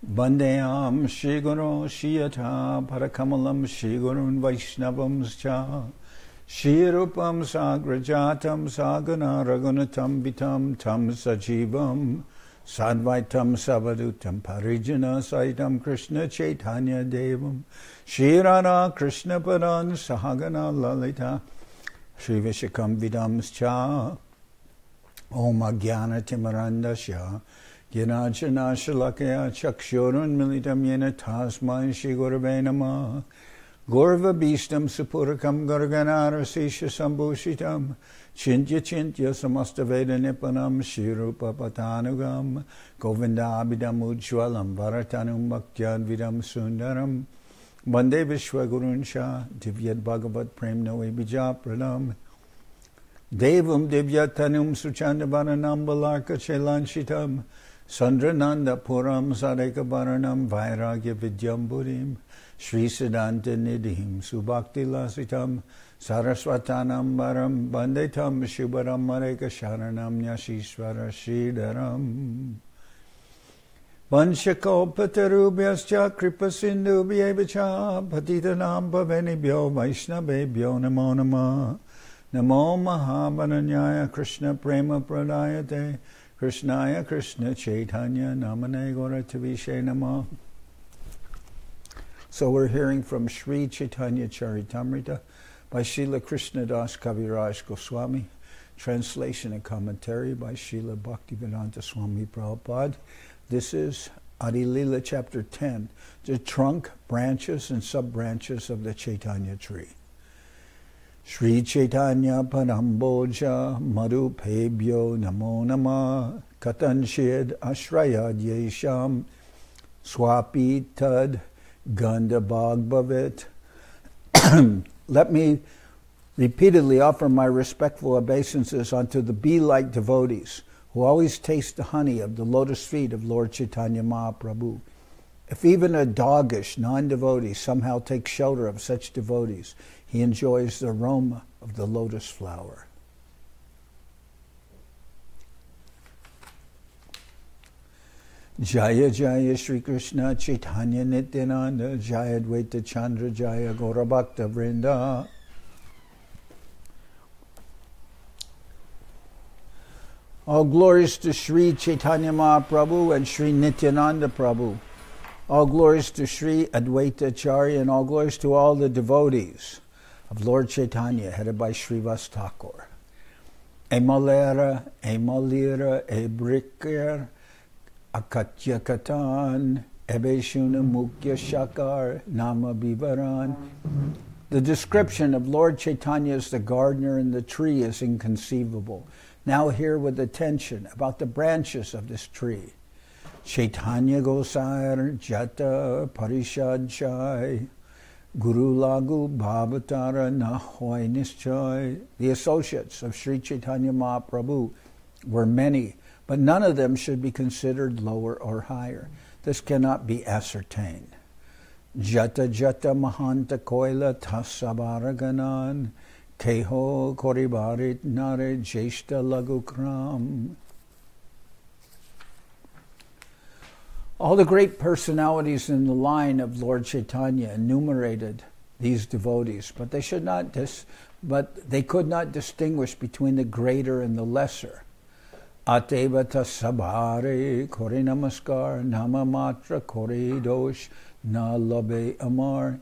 Bandeyam Shri Guru Shiyata Parakamalam Shri Gurun Vaishnavam Scha Shri Rupam Sagrajatam Sagana Ragunatam Vitam Tam Sajivam Sadvaitam Savadutam Parijana Saitam Krishna Chaitanya Devam Shri Radha Krishna Padan Sahagana Lalita Shri Vishakam Vidam Scha Om Agyana Timarandasya Gyanajana Shalakaya Chakshurun Militam Yena Tasmai Shri Gurave Namah Gorva Bhistam Supurakam Garganara Sisha Sambhushitam Chintya Chintya Samasta Veda Nipanam Shri Rupa Patanugam Govinda Abhidam Ujjwalam Bharatanum Bhaktyad Vidam Sundaram Bande Vishwagurun Shah Divyad Bhagavat Prem Noe Bija Pranam Devam Divyatanum Suchandavananam Balarka Chelanchitam Sandrananda Puram Sadeka Baranam Vairagya Vidyam Buddhim Sri Siddhanta Nidhim Subhakti Lasitam Saraswatanam Baram Bandetam Shubharam Mareka Sharanam Nyashishvara Sridharam Vanshakopatarubyascha Kripasindubhyevacha Patitanam Pavenibhyo Vaishnavebhyo Namo Namah Namo Mahabananyaya Krishna Prema Pradayate Krishnaya Krishna Chaitanya Namane Gauratavishe Namah. So we're hearing from Sri Chaitanya Charitamrita by Srila Krishnadas Kaviraj Goswami, translation and commentary by Srila Bhaktivedanta Swami Prabhupada. This is Adi-lila chapter 10, the trunk, branches, and sub-branches of the Chaitanya tree. Sri Chaitanya Paramboja Madhupebhyo Namo Nama Katanshid Ashrayad Yesham Swapi Tad Gandhabhag Bhavit. Let me repeatedly offer my respectful obeisances unto the bee-like devotees who always taste the honey of the lotus feet of Lord Chaitanya Mahaprabhu. If even a doggish non-devotee somehow takes shelter of such devotees, he enjoys the aroma of the lotus flower. Jaya Jaya Shri Krishna Chaitanya Nityananda Jaya Dvaita Chandra Jaya Gaurabhakta Vrinda. All glories to Sri Chaitanya Mahaprabhu and Sri Nityananda Prabhu. All glories to Sri Advaita Acharya, and all glories to all the devotees of Lord Chaitanya, headed by Srivas Thakur. E malera, e malira, e bricker, akatya katan, ebeshuna mukya shakar, nama bivaran. The description of Lord Chaitanya as the gardener and the tree is inconceivable. Now hear with attention about the branches of this tree. Chaitanya Gosair Jata Parishad Chai Guru Lagu Bhavatara Nahoy Nischai. The associates of Sri Chaitanya Mahaprabhu were many, but none of them should be considered lower or higher. This cannot be ascertained. Jata Jata Mahanta Koila Tasabaraganan Keho Koribarit Nare Jeshta Lagu Kram. All the great personalities in the line of Lord Chaitanya enumerated these devotees, but they could not distinguish between the greater and the lesser. Atevata sabhare kori namaskar nama matra kori dosh na labe amar.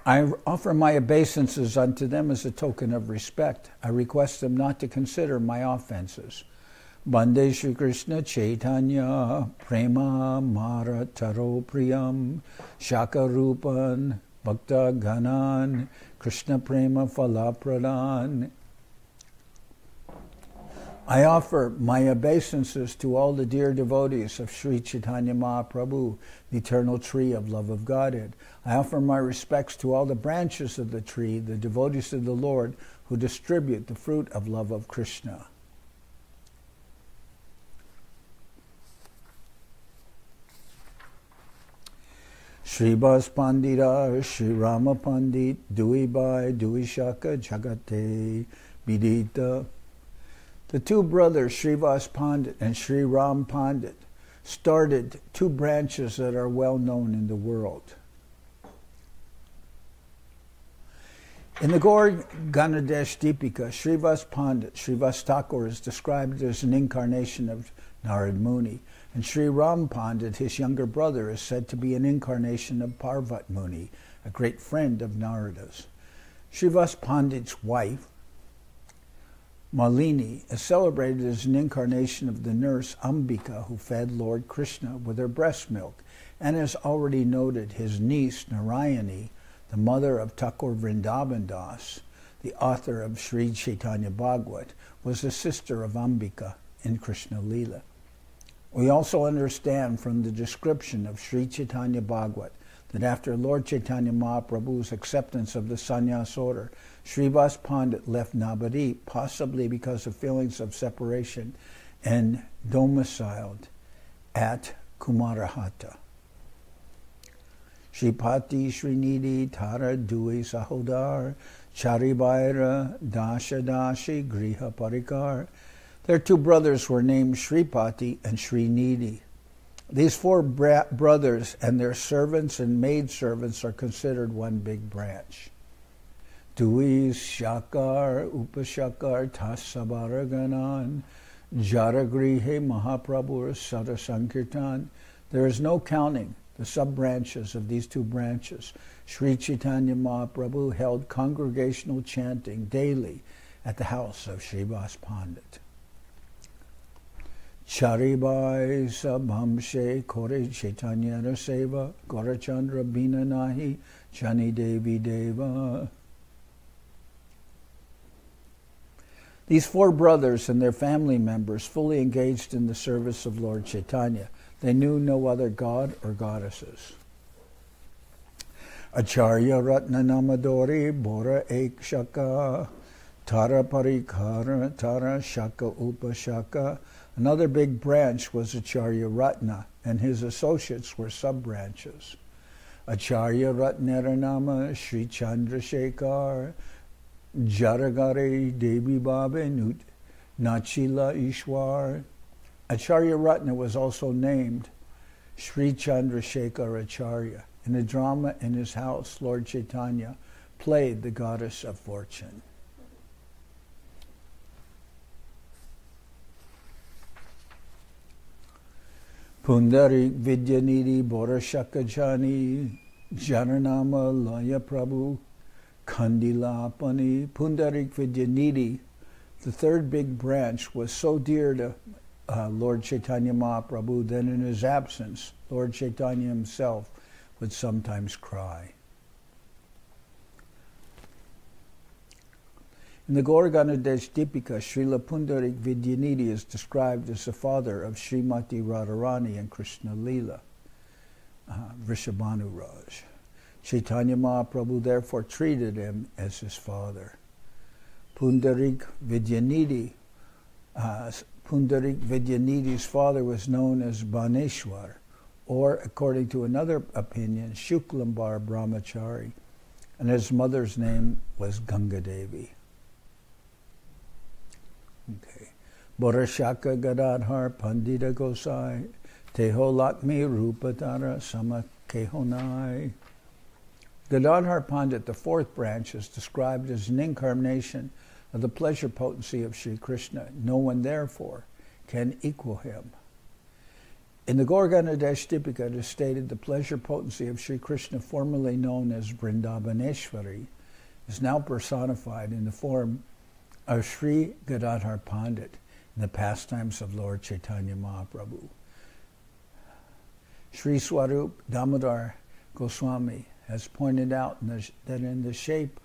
I offer my obeisances unto them as a token of respect. I request them not to consider my offenses. Bande Shri Krishna Chaitanya Prema Mara Taro Priyam Shaka Rupan Bhakta Ganan Krishna Prema Falapradan. I offer my obeisances to all the dear devotees of Sri Chaitanya Mahaprabhu, the eternal tree of love of Godhead. I offer my respects to all the branches of the tree, the devotees of the Lord, who distribute the fruit of love of Krishna. Sribas Pandita, Sri Rama Pandit, Dui Bai, Dui Shaka, Jagate, Bidita. The two brothers, Srivas Pandit and Sri Ram Pandit, started two branches that are well known in the world. In the Gaur Ganadesh Deepika, Srivas Pandit, Srivas Thakur, is described as an incarnation of Narad Muni, and Sri Ram Pandit, his younger brother, is said to be an incarnation of Parvat Muni, a great friend of Narada's. Srivas Pandit's wife, Malini, is celebrated as an incarnation of the nurse Ambika, who fed Lord Krishna with her breast milk, and as already noted, his niece Narayani, the mother of Thakur Vrindavan Das, the author of Sri Chaitanya Bhagavat, was the sister of Ambika in Krishna Lila. We also understand from the description of Sri Chaitanya Bhagavat that after Lord Chaitanya Mahaprabhu's acceptance of the sannyas order, Srivas Pandit left Navadvip, possibly because of feelings of separation, and domiciled at Kumarahata. Shripati, Srinidhi, Tara, Dui, Sahodar, Charibaira, Dasha, Dashi, Griha, Parikar. Their two brothers were named Sripati and Srinidhi. These four brothers and their servants and maidservants are considered one big branch. Dui, Shakar, Upashakar, Tasabaraganan, Jaragrihe, Mahaprabhu, Sada Sankirtan. There is no counting the sub-branches of these two branches. Sri Chaitanya Mahaprabhu held congregational chanting daily at the house of Srivas Pandit. Charibai Sabhamshe Kore Chaitanya Seva Gorachandra Bina Nahi Chani Devi Deva. These four brothers and their family members fully engaged in the service of Lord Chaitanya. They knew no other god or goddesses. Acharya Ratna Namadori Bora Ek Shaka Tara Parikara Tara Shaka Upashaka. Another big branch was Acharya Ratna, and his associates were sub-branches. Acharya Ratnaranama Sri Chandrasekhar Jaragare Devi Babe Nut Nachila Ishwar. Acharya Ratna was also named Sri Chandrasekhar Acharya. In a drama in his house, Lord Chaitanya played the goddess of fortune. Pundarik Vidyanidhi Borashakajani Janarnama Laya Prabhu Kandilapani. Pundarik Vidyanidhi, the third big branch, was so dear to Lord Chaitanya Mahaprabhu that in his absence, Lord Chaitanya himself would sometimes cry. In the Gaur Ganadesh Deepika, Srila Pundarik Vidyanidhi is described as the father of Srimati Radharani and Krishna Lila, Vrishabhanu Raj. Chaitanya Mahaprabhu therefore treated him as his father. Pundarik Vidyanidhi's father was known as Baneshwar, or, according to another opinion, Shuklambar Brahmachari, and his mother's name was Ganga Devi. Okay. Borashaka Gadadhar Pandita Gosai Teho Lakmi Rupatara Samakehonai. Gadadhar Pandit, the fourth branch, is described as an incarnation of the pleasure potency of Sri Krishna. No one, therefore, can equal him. In the Gaur Ganadesh Deepika, it is stated the pleasure potency of Sri Krishna, formerly known as Vrindavaneshwari, is now personified in the form of Sri Gadadhar Pandit in the pastimes of Lord Chaitanya Mahaprabhu. Sri Swarup Damodar Goswami has pointed out that in the shape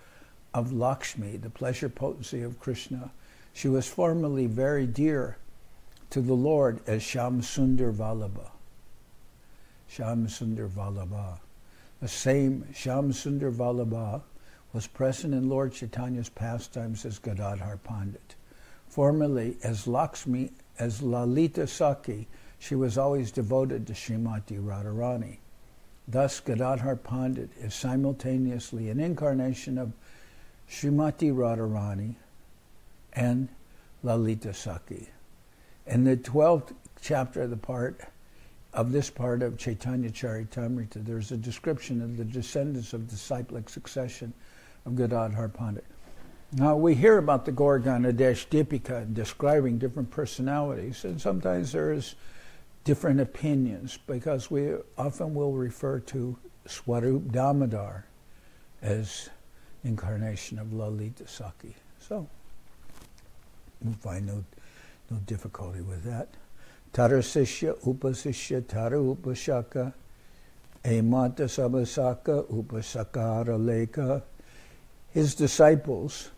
of Lakshmi, the pleasure potency of Krishna, she was formerly very dear to the Lord as Shyam Sundar Vallabha. Shyam Sundar Vallabha. The same Shyam Sundar Vallabha was present in Lord Chaitanya's pastimes as Gadadhar Pandit. Formerly as Lakshmi, as Lalita Sakhi, she was always devoted to Srimati Radharani. Thus, Gadadhar Pandit is simultaneously an incarnation of Srimati Radharani and Lalita Sakhi. In the 12th chapter of the part of this part of Chaitanya Charitamrita, there's a description of the descendants of disciplic succession of Gadadhar Pandit. Now, we hear about the Gaur-Ganodesh Dipika describing different personalities, and sometimes there's different opinions, because we often will refer to Swarup Damodar as incarnation of Lalita Saki. So, we'll find no difficulty with that. Tarasishya Upasishya Tara Upashaka Emata Sabasaka Upasakara Leka. His disciples,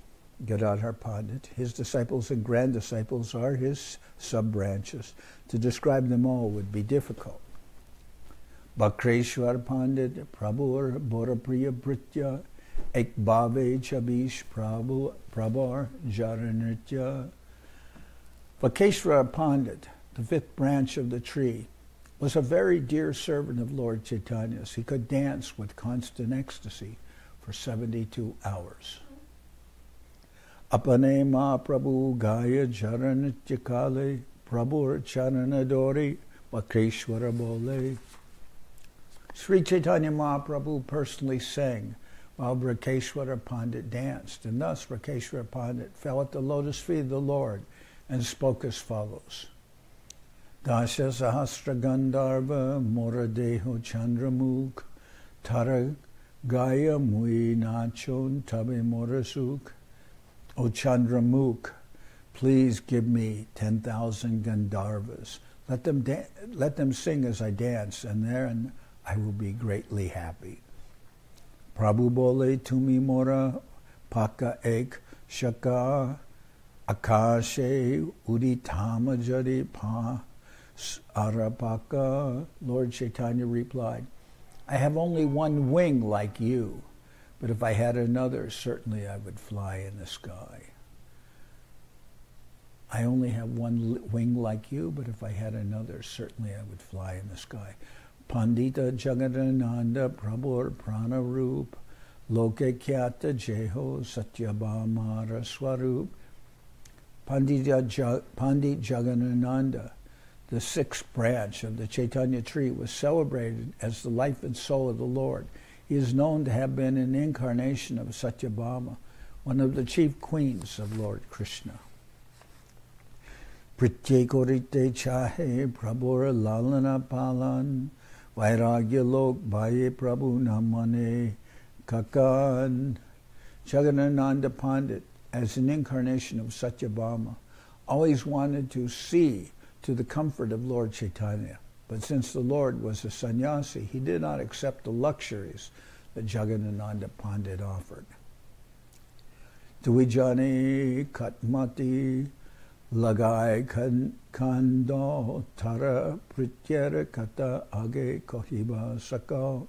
Gadadhar Pandit, his disciples and grand disciples are his sub-branches. To describe them all would be difficult. Bakreshwar Pandit, Prabhur Borapriya Britya, Ekbhave Chabish Prabhur Jaranritya. Bakeshwar Pandit, the fifth branch of the tree, was a very dear servant of Lord Chaitanya's. He could dance with constant ecstasy for 72 hours. Apane Mahaprabhu Gaya Jaranitya Kale Prabhur Charanadori Bakeshwara Bole. Sri Chaitanya Mahaprabhu personally sang while Bakeshwara Pandit danced, and thus Bakeshwara Pandit fell at the lotus feet of the Lord and spoke as follows. Dasha Sahasra Gandharva Moradeho Chandramukh Tara Gaya Mui Nachon Tabe Morasuk. O Chandramukh, please give me 10,000 Gandharvas. Let them sing as I dance, and therein I will be greatly happy. Prabhu bole tumi mora paka ek shaka akashe uditama jari pa arapaka. Lord Chaitanya replied, I have only one wing like you, but if I had another, certainly I would fly in the sky. I only have one wing like you, but if I had another, certainly I would fly in the sky. Pandita Jagadananda Prabhur Pranarup Loke Kyata Jeho Satyabhamara Swarup. Pandit Jagadananda, the sixth branch of the Chaitanya tree, was celebrated as the life and soul of the Lord. He is known to have been an incarnation of Satyabhama, one of the chief queens of Lord Krishna. Pritye korite chahe prabhur lalana palan vairagya lok bhaye prabhu namane kakan. Jagadananda Pandit, as an incarnation of Satyabhama, always wanted to see to the comfort of Lord Chaitanya. But since the Lord was a sannyasi, he did not accept the luxuries that Jagadananda Pandit offered. Tuijani katmati lagai kando tara prityara kata age kohiba sakal.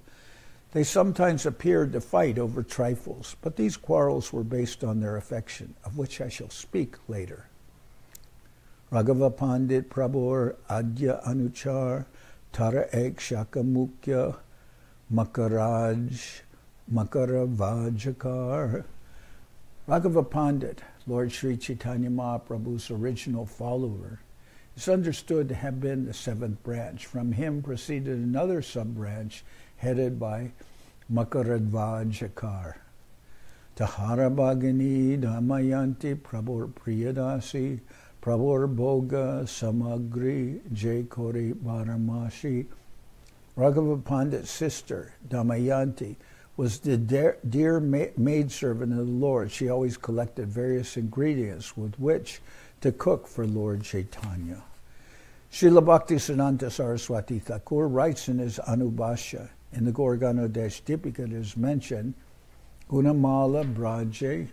They sometimes appeared to fight over trifles, but these quarrels were based on their affection, of which I shall speak later. Raghava Pandit Prabhur Adya Anuchar Tara Ek Shaka Mukya Makaraj Makaravajakar. Raghava Pandit, Lord Sri Chaitanya Mahaprabhu's original follower, is understood to have been the seventh branch. From him proceeded another sub-branch headed by Makaradvajakar. Tahara Bhagini Damayanti Prabhur Priyadasi Prabhur Bhoga Samagri Jaikori Varamashi. Raghava Pandit's sister, Damayanti, was the dear maidservant of the Lord. She always collected various ingredients with which to cook for Lord Chaitanya. Srila Bhaktisiddhanta Saraswati Thakur writes in his Anubhashya, in the Gaur-Ganodesh Dipika, it is mentioned, Gunamala Braje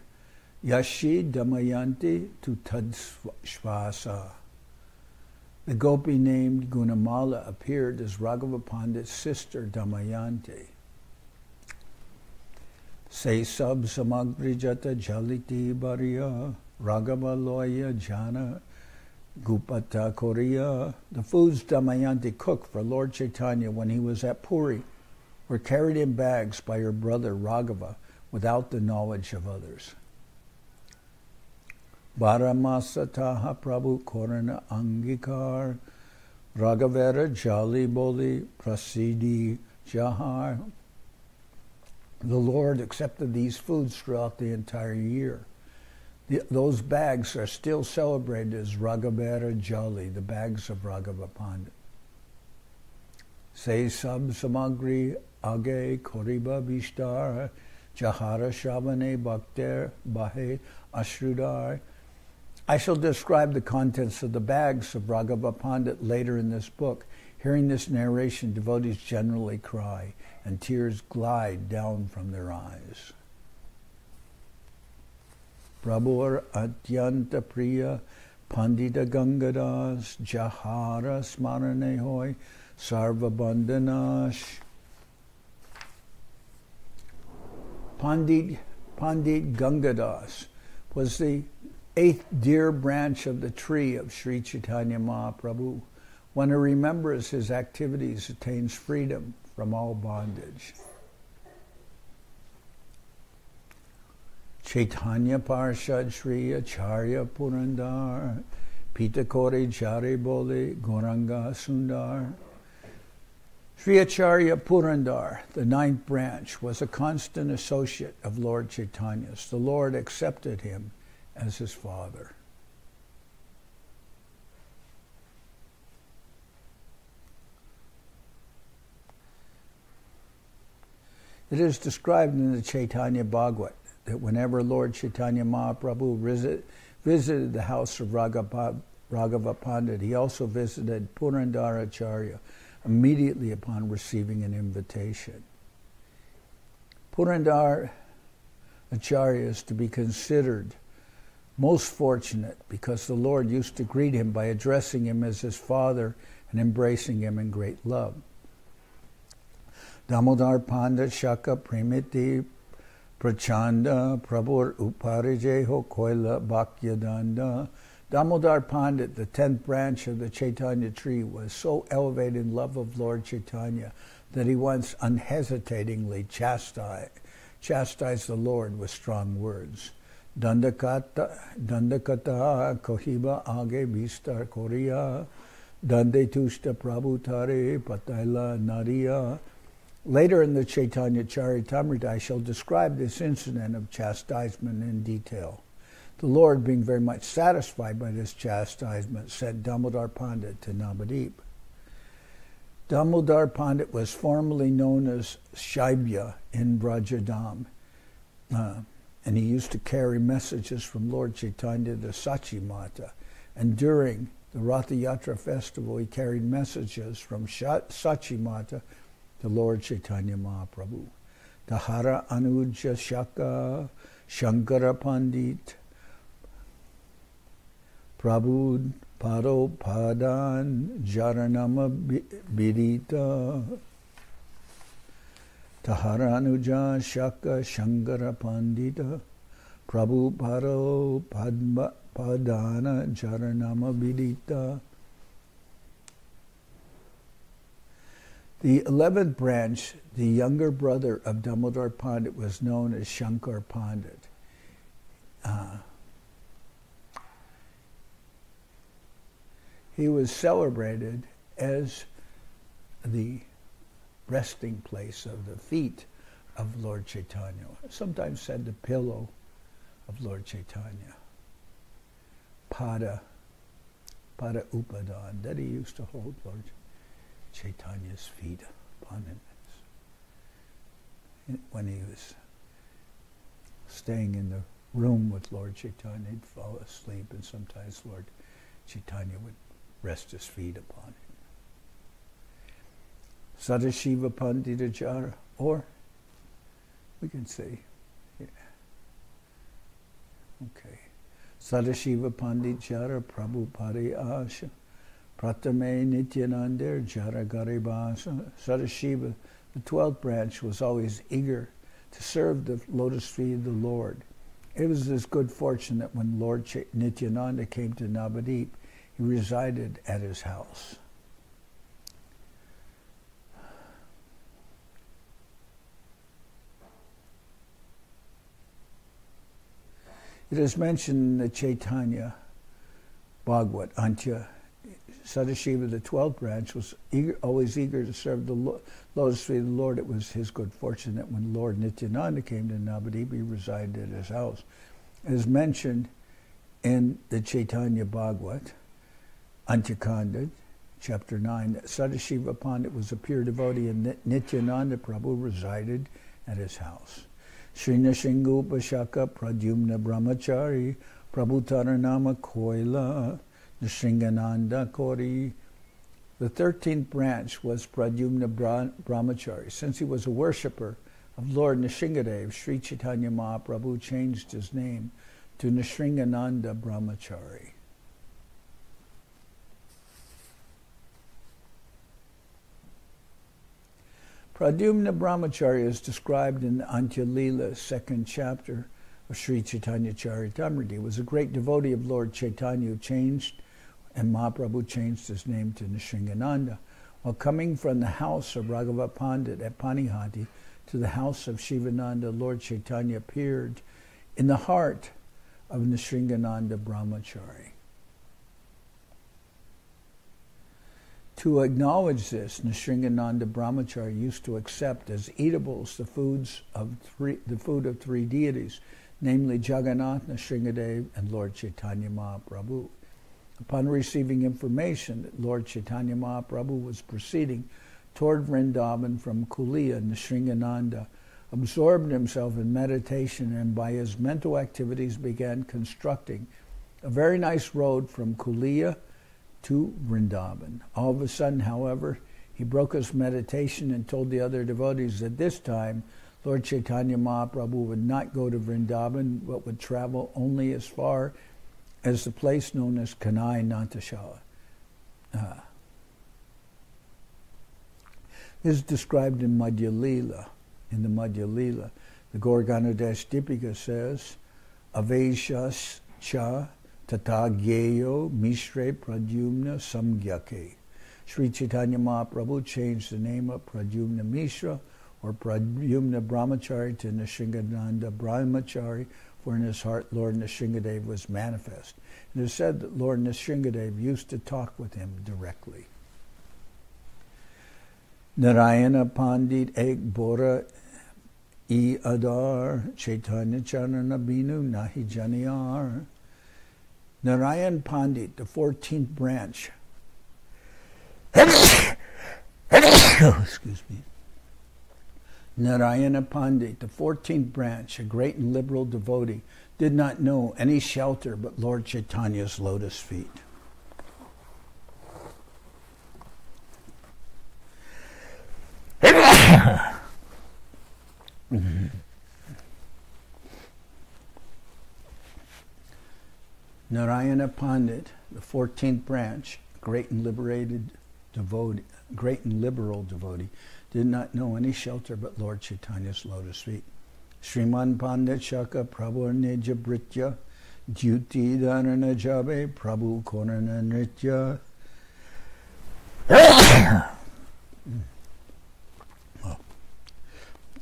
Yashi Damayanti tu Tadshvasa. The gopi named Gunamala appeared as Raghava Pandit's sister Damayanti. Se sab samagri jata jaliti bariya Raghava loya jana gupata korea. The foods Damayanti cooked for Lord Chaitanya when he was at Puri were carried in bags by her brother Raghava without the knowledge of others. Baramasataha Prabhu Korana Angikar Raghavera Jali Boli Prasidi Jahar. The Lord accepted these foods throughout the entire year. Those bags are still celebrated as Raghavera Jali, the bags of Raghava Pandit. Se Sab Samagri Age Koriba Bishtar Jahara Shavane Bhakter Bahe Ashrudar. I shall describe the contents of the bags of Raghava Pandit later in this book. Hearing this narration, devotees generally cry, and tears glide down from their eyes. Prabhur Atyanta Priya Pandita Gangadas Jahara Smarane Hoy Sarva Bandanash. Pandit Gangadas was the 8th dear branch of the tree of Sri Chaitanya Mahaprabhu. One who remembers his activities attains freedom from all bondage. Chaitanya Parshad Sri Acharya Purandar Pitakore Jare Bole Goranga Sundar. Sri Acharya Purandar, the 9th branch, was a constant associate of Lord Chaitanya's. The Lord accepted him as his father. It is described in the Chaitanya Bhagavat that whenever Lord Chaitanya Mahaprabhu visited the house of Raghava Pandit, he also visited Purandar Acharya immediately upon receiving an invitation. Purandar Acharya is to be considered most fortunate because the Lord used to greet him by addressing him as his father and embracing him in great love. Damodar Pandit Shaka Primiti Prachanda Prabhur Uparijeho Koila Bhakyadanda. Damodar Pandit, the 10th branch of the Chaitanya tree, was so elevated in love of Lord Chaitanya that he once unhesitatingly chastised the Lord with strong words. Dandakata Kohiba Age Bistar Korea Dande Tushta Prabhutare Pataila Nariya. Later in the Chaitanya Charitamrita, I shall describe this incident of chastisement in detail. The Lord, being very much satisfied by this chastisement, sent Damodar Pandit to Navadip. Damodar Pandit was formerly known as Shaibya in Brajadam, and he used to carry messages from Lord Chaitanya to Sachi Mata. And during the Ratha Yatra festival, he carried messages from Sachi Mata to Lord Chaitanya Mahaprabhu. Tahara Anuja Shaka Shankara Pandit Prabhu Paro Padan Jaranama Birita. Taharanuja Shaka Shankara Pandita Prabhu Paro Padana Jaranama Birita. The 11th branch, the younger brother of Damodar Pandit, was known as Shankar Pandit. He was celebrated as the resting place of the feet of Lord Chaitanya, sometimes said the pillow of Lord Chaitanya. Pada Upadan, that he used to hold Lord Chaitanya's feet upon him. When he was staying in the room with Lord Chaitanya, he'd fall asleep, and sometimes Lord Chaitanya would rest his feet upon him. Sadashiva Pandita Jara, or we can say, yeah. Okay. Sadashiva Pandit Jara Prabhupada Asha Pratame Nityananda Jara Garibasa. Sadashiva, the 12th branch, was always eager to serve the lotus feet of the Lord. It was his good fortune that when Lord Nityananda came to Navadip, he resided at his house. It is mentioned in the Chaitanya Bhagavat, Antya Sadashiva, the 12th branch, was always eager to serve the lotus feet of the Lord. It was his good fortune that when Lord Nityananda came to Navadvip, he resided at his house. It is mentioned in the Chaitanya Bhagavat, Antyakanda, chapter 9, that Sadashiva Pandit was a pure devotee and Nityananda Prabhu resided at his house. Sri Nishingu Pashaka Pradyumna Brahmachari Prabhu Taranama Koila Nishingananda Kori. The 13th branch was Pradyumna Brahmachari. Since he was a worshipper of Lord Nishingadev, Sri Chaitanya Mahaprabhu changed his name to Nishingananda Brahmachari. Pradyumna Brahmachari is described in the Adi-lila, 2nd chapter of Sri Chaitanya Charitamrita. He was a great devotee of Lord Chaitanya who changed, and Mahaprabhu changed his name to Nishingananda. While coming from the house of Raghava Pandit at Panihati to the house of Shivananda, Lord Chaitanya appeared in the heart of Nishingananda Brahmachari. To acknowledge this, Nishingananda Brahmachari used to accept as eatables the food of three deities, namely Jagannath, Nishingadev, and Lord Chaitanya Mahaprabhu. Upon receiving information that Lord Chaitanya Mahaprabhu was proceeding toward Vrindavan from Kulia, Nishingananda absorbed himself in meditation and by his mental activities began constructing a very nice road from Kulia to Vrindavan. All of a sudden, however, he broke his meditation and told the other devotees that this time Lord Chaitanya Mahaprabhu would not go to Vrindavan but would travel only as far as the place known as Kanai Natashala. This is described in Madhya-lila. In the Madhya-lila, the Gorganadesh Dipika says, Aveshas cha tata gyeyo mishre pradyumna samgyake. Sri Chaitanya Mahaprabhu changed the name of Pradyumna Mishra or Pradyumna Brahmachari to Nishingananda Brahmachari, for in his heart Lord Nishingadev was manifest. It is said that Lord Nishingadev used to talk with him directly. Narayana Pandit Ek Bora I Adar Chaitanya Charana Binu Nahi Janiyar. Narayan Pandit, the 14th branch. Excuse me. Narayana Pandit, the 14th branch, a great and liberal devotee, did not know any shelter but Lord Chaitanya's lotus feet. Narayana Pandit, the 14th branch, great and liberal devotee, did not know any shelter but Lord Chaitanya's lotus feet. Sriman Pandit Shaka Prabhu Nija Britya Dyuti Dharana Jabe Prabhu Korana Nritya.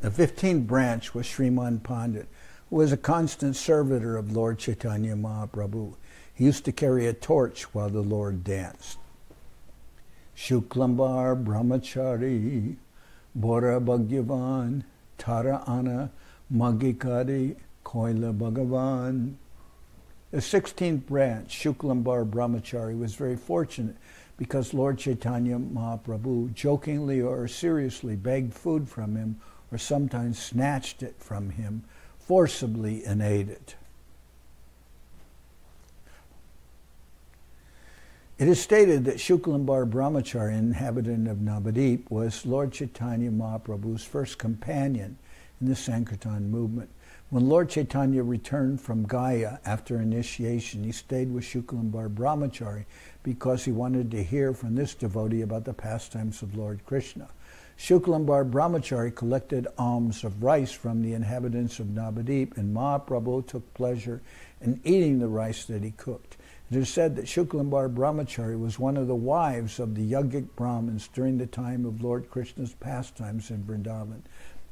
The 15th branch was Sriman Pandit, who was a constant servitor of Lord Chaitanya Mahaprabhu. He used to carry a torch while the Lord danced. Shuklambar Brahmachari Bora Bhagyavan Tara Ana Magikari Koila Bhagavan. The 16th branch, Shuklambar Brahmachari, was very fortunate because Lord Chaitanya Mahaprabhu jokingly or seriously begged food from him or sometimes snatched it from him forcibly and ate it. It is stated that Shuklambar Brahmachari, inhabitant of Navadvip, was Lord Chaitanya Mahaprabhu's first companion in the Sankirtan movement. When Lord Chaitanya returned from Gaya after initiation, he stayed with Shuklambar Brahmachari because he wanted to hear from this devotee about the pastimes of Lord Krishna. Shuklambar Brahmachari collected alms of rice from the inhabitants of Navadvip, and Mahaprabhu took pleasure in eating the rice that he cooked. It is said that Shuklambar Brahmachari was one of the wives of the Yogic Brahmins during the time of Lord Krishna's pastimes in Vrindavan.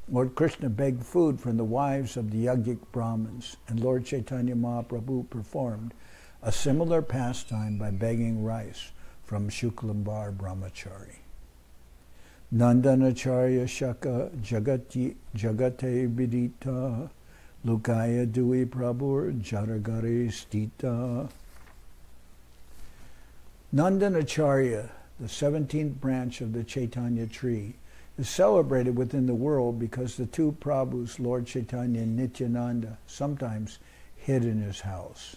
Lord Krishna begged food from the wives of the Yogic Brahmins, and Lord Chaitanya Mahaprabhu performed a similar pastime by begging rice from Shuklambar Brahmachari. Nandanacharya Shaka Jagate Vidita Lukaya Dui Prabhur Jaragare Stita. Nandanacharya, the 17th branch of the Chaitanya tree, is celebrated within the world because the two Prabhus, Lord Chaitanya and Nityananda, sometimes hid in his house.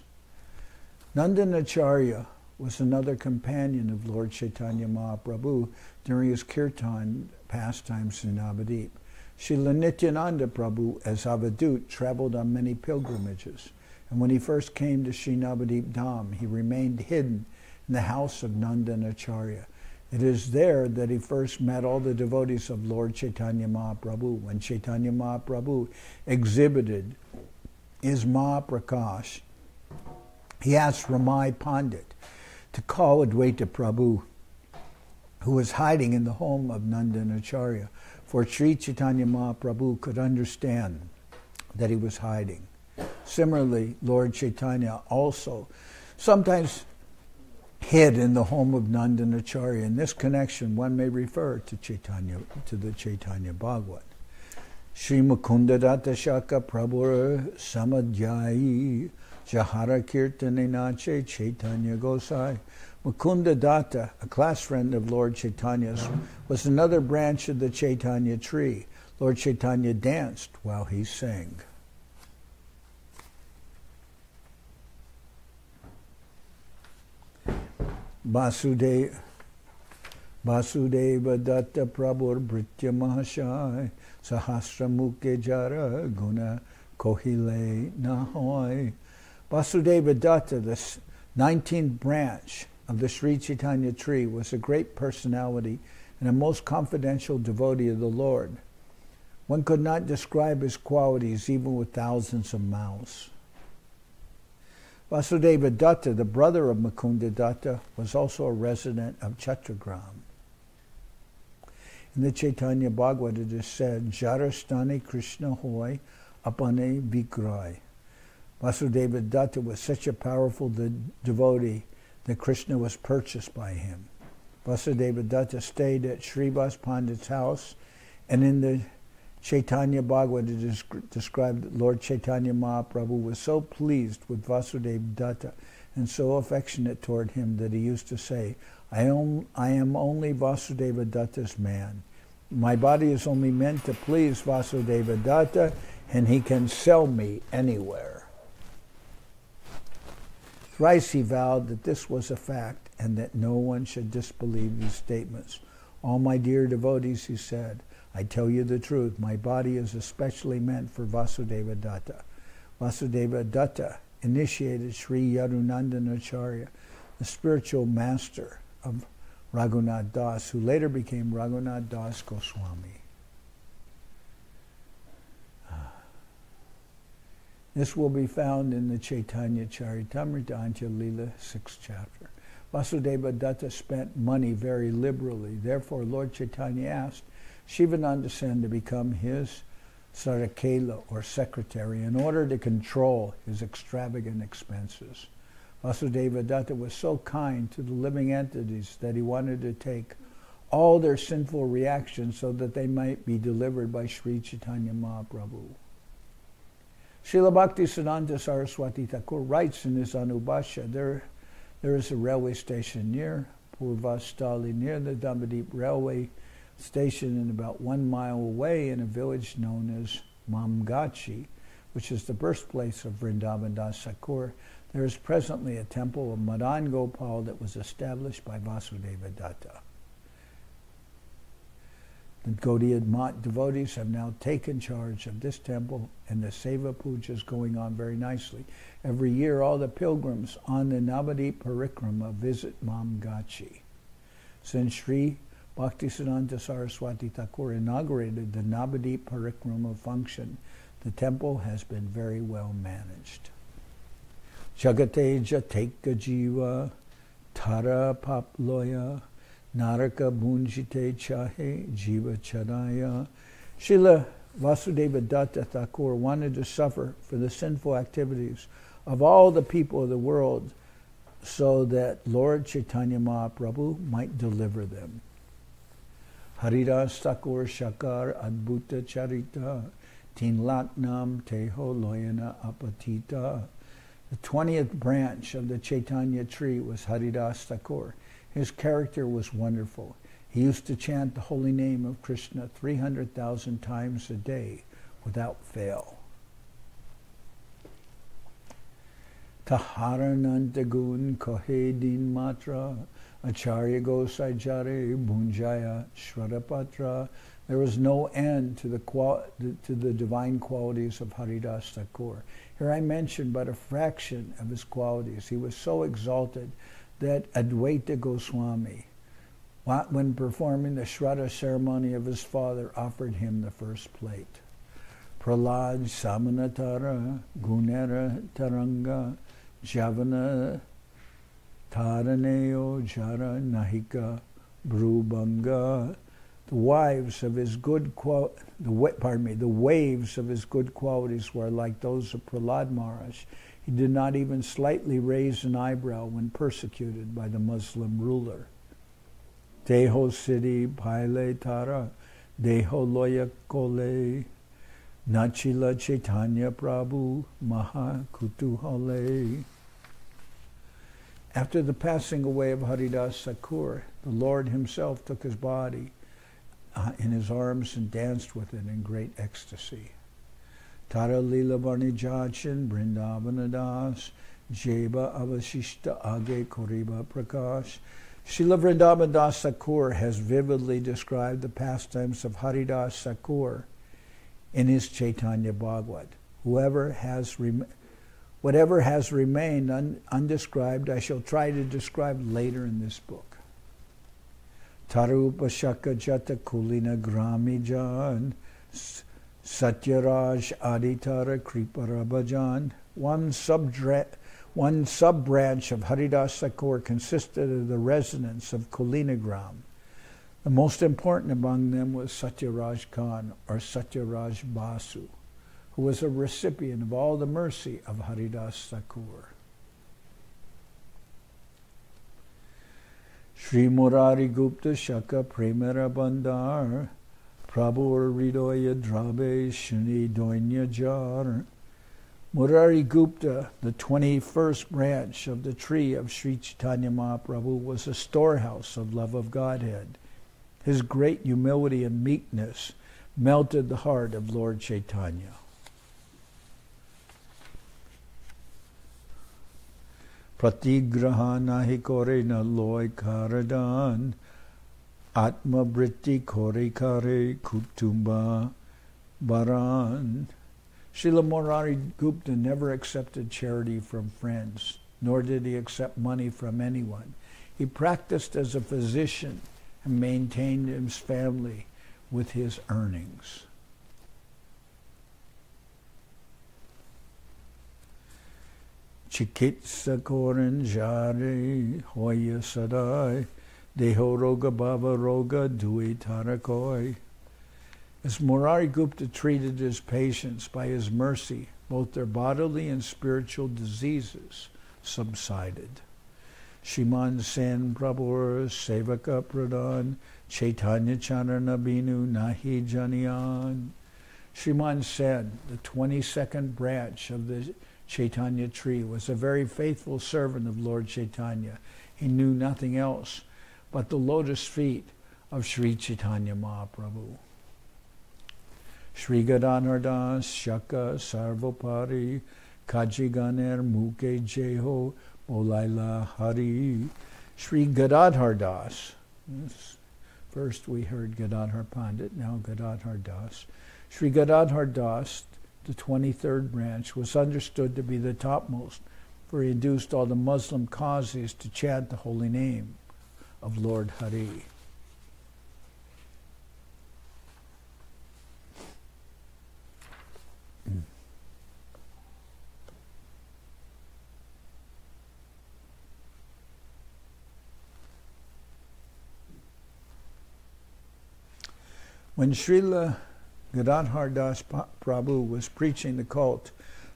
Nandanacharya was another companion of Lord Chaitanya Mahaprabhu during his kirtan pastimes in Navadip. Srila Nityananda Prabhu, as Avadut, traveled on many pilgrimages, and when he first came to Sri Navadip Dham, he remained hidden in the house of Nandanacharya. It is there that he first met all the devotees of Lord Chaitanya Mahaprabhu. When Chaitanya Mahaprabhu exhibited his Mahaprakash, he asked Ramai Pandit to call Advaita Prabhu, who was hiding in the home of Nandanacharya, for Sri Chaitanya Mahaprabhu could understand that he was hiding. Similarly, Lord Chaitanya also sometimes hid in the home of Nandanacharya. In this connection, one may refer to the Chaitanya Bhagavat. Shri Mukundadatta Shaka Prabhura Samadhyayi Jahara Kirtane Nache Chaitanya Gosai. Mukunda Datta, a class friend of Lord Chaitanya's, was another branch of the Chaitanya tree. Lord Chaitanya danced while he sang. Vasudeva Datta Prabhur Britya Mahashai Sahasra Mukhe Jara Guna Kohile Nahoy. Vasudeva Datta, the 19th branch of the Sri Chaitanya tree, was a great personality and a most confidential devotee of the Lord. One could not describe his qualities even with thousands of mouths. Vasudeva Datta, the brother of Mukunda Datta, was also a resident of Chatragram. In the Chaitanya Bhagavat it is said, Jarastani Krishna hoy apane vikray. Vasudeva Datta was such a powerful devotee that Krishna was purchased by him. Vasudeva Datta stayed at Srivas Pandit's house, and in the Chaitanya Bhagavat it is described that Lord Chaitanya Mahaprabhu was so pleased with Vasudeva Datta and so affectionate toward him that he used to say, I am only Vasudeva Datta's man. My body is only meant to please Vasudeva Datta, and he can sell me anywhere. Thrice he vowed that this was a fact and that no one should disbelieve these statements. All my dear devotees, he said, I tell you the truth, my body is especially meant for Vasudeva Datta. Vasudeva Datta initiated Sri Yadunandanacharya, the spiritual master of Raghunath Das, who later became Raghunath Das Goswami. This will be found in the Chaitanya Charitamrita, Adi-lila, 6th chapter. Vasudeva Datta spent money very liberally. Therefore, Lord Chaitanya asked Shivananda Sen to become his Sarakela, or secretary, in order to control his extravagant expenses. Vasudeva Datta was so kind to the living entities that he wanted to take all their sinful reactions so that they might be delivered by Sri Chaitanya Mahaprabhu. Srila Bhakti Siddhanta Saraswati Thakur writes in his Anubhashya, there is a railway station near Purvastali, near the Navadip railway station, and about 1 mile away in a village known as Mamgachi, which is the birthplace of Vrindavan Das Thakur. There is presently a temple of Madan Gopal that was established by Vasudeva Datta. The Gaudiya devotees have now taken charge of this temple, and the Seva puja is going on very nicely. Every year, all the pilgrims on the Navadip Parikrama visit Mamgachi. Since Sri Bhaktisiddhanta Saraswati Thakur inaugurated the Navadip Parikrama function, the temple has been very well managed. Jagate Jateka Jiva Tara Paploya Naraka Bunjite Chahe Jiva Charaya. Srila Vasudeva Datta Thakur wanted to suffer for the sinful activities of all the people of the world so that Lord Chaitanya Mahaprabhu might deliver them. Haridas Thakur Shakar Adbhuta Charita Tin Laknam Teho Loyana Apatita. The 20th branch of the Chaitanya tree was Haridas Thakur. His character was wonderful. He used to chant the holy name of Krishna 300,000 times a day without fail. Taharanantagun Kohedin Matra Acharya Gosai Jare Bunjaya Shradapatra. There was no end to the divine qualities of Haridas Thakur. Here I mentioned but a fraction of his qualities. He was so exalted that Advaita Goswami, when performing the Shraddha ceremony of his father, offered him the first plate. Pralad Samanatara Gunera Taranga Javana Taraneo Jara Nahika Brubanga. The waves of his good qualities were like those of Prahlad Maharaj. He did not even slightly raise an eyebrow when persecuted by the Muslim ruler. Deho Siddhi Paile Tara Deho Loya Kole Nachila Chaitanya Prabhu Maha Kutuhale. After the passing away of Haridas Thakur, the Lord himself took his body in his arms and danced with it in great ecstasy. Adi-lila Varnijachan Vrindavanadas Jeba Avashishta Age Koriba Prakash. Srila Vrindavan Das Thakur has vividly described the pastimes of Haridas Thakur in his Chaitanya Bhagavat. Whatever has remained undescribed, I shall try to describe later in this book. Tarupa Shaka Jata Kulina Gramijan Satyaraj Aditara Kriparabajan. One sub-branch of Haridas Thakur consisted of the residents of Kulinagram. The most important among them was Satyaraj Khan, or Satyaraj Basu, who was a recipient of all the mercy of Haridas Thakur. Sri Murari Gupta Shaka Premara Bandar Prabhu Ridoya Drabe Shuni Doinya Jar. Murari Gupta, the 21st branch of the tree of Sri Chaitanya Mahaprabhu, was a storehouse of love of Godhead. His great humility and meekness melted the heart of Lord Chaitanya. Pratigraha nahi kore na loy karadan Atma Britti Kore Kare Kutumba Baran. Srila Murari Gupta never accepted charity from friends, nor did he accept money from anyone. He practiced as a physician and maintained his family with his earnings. Chikitsa Koran Jare Hoya Sadai Deho Roga Baba Roga Dui Tarakoi. As Murari Gupta treated his patients, by his mercy, both their bodily and spiritual diseases subsided. Shiman Sen Prabhur Sevaka Pradhan Chaitanya Charitamrita Nahi Janiyan. Shiman Sen, the 22nd branch of the Chaitanya tree, was a very faithful servant of Lord Chaitanya. He knew nothing else but the lotus feet of Sri Chaitanya Mahaprabhu. Sri Gadadhar Shaka Sarvopari Kajiganer Muke Jeho Bolaila Hari. Sri Gadadhar Das. First we heard Gadadhar Pandit, now Gadadhar Das. Sri Gadadhar Das, the 23rd branch, was understood to be the topmost, for he induced all the Muslim qazis to chant the holy name of Lord Hari. When Srila Gadadhar Das Prabhu was preaching the cult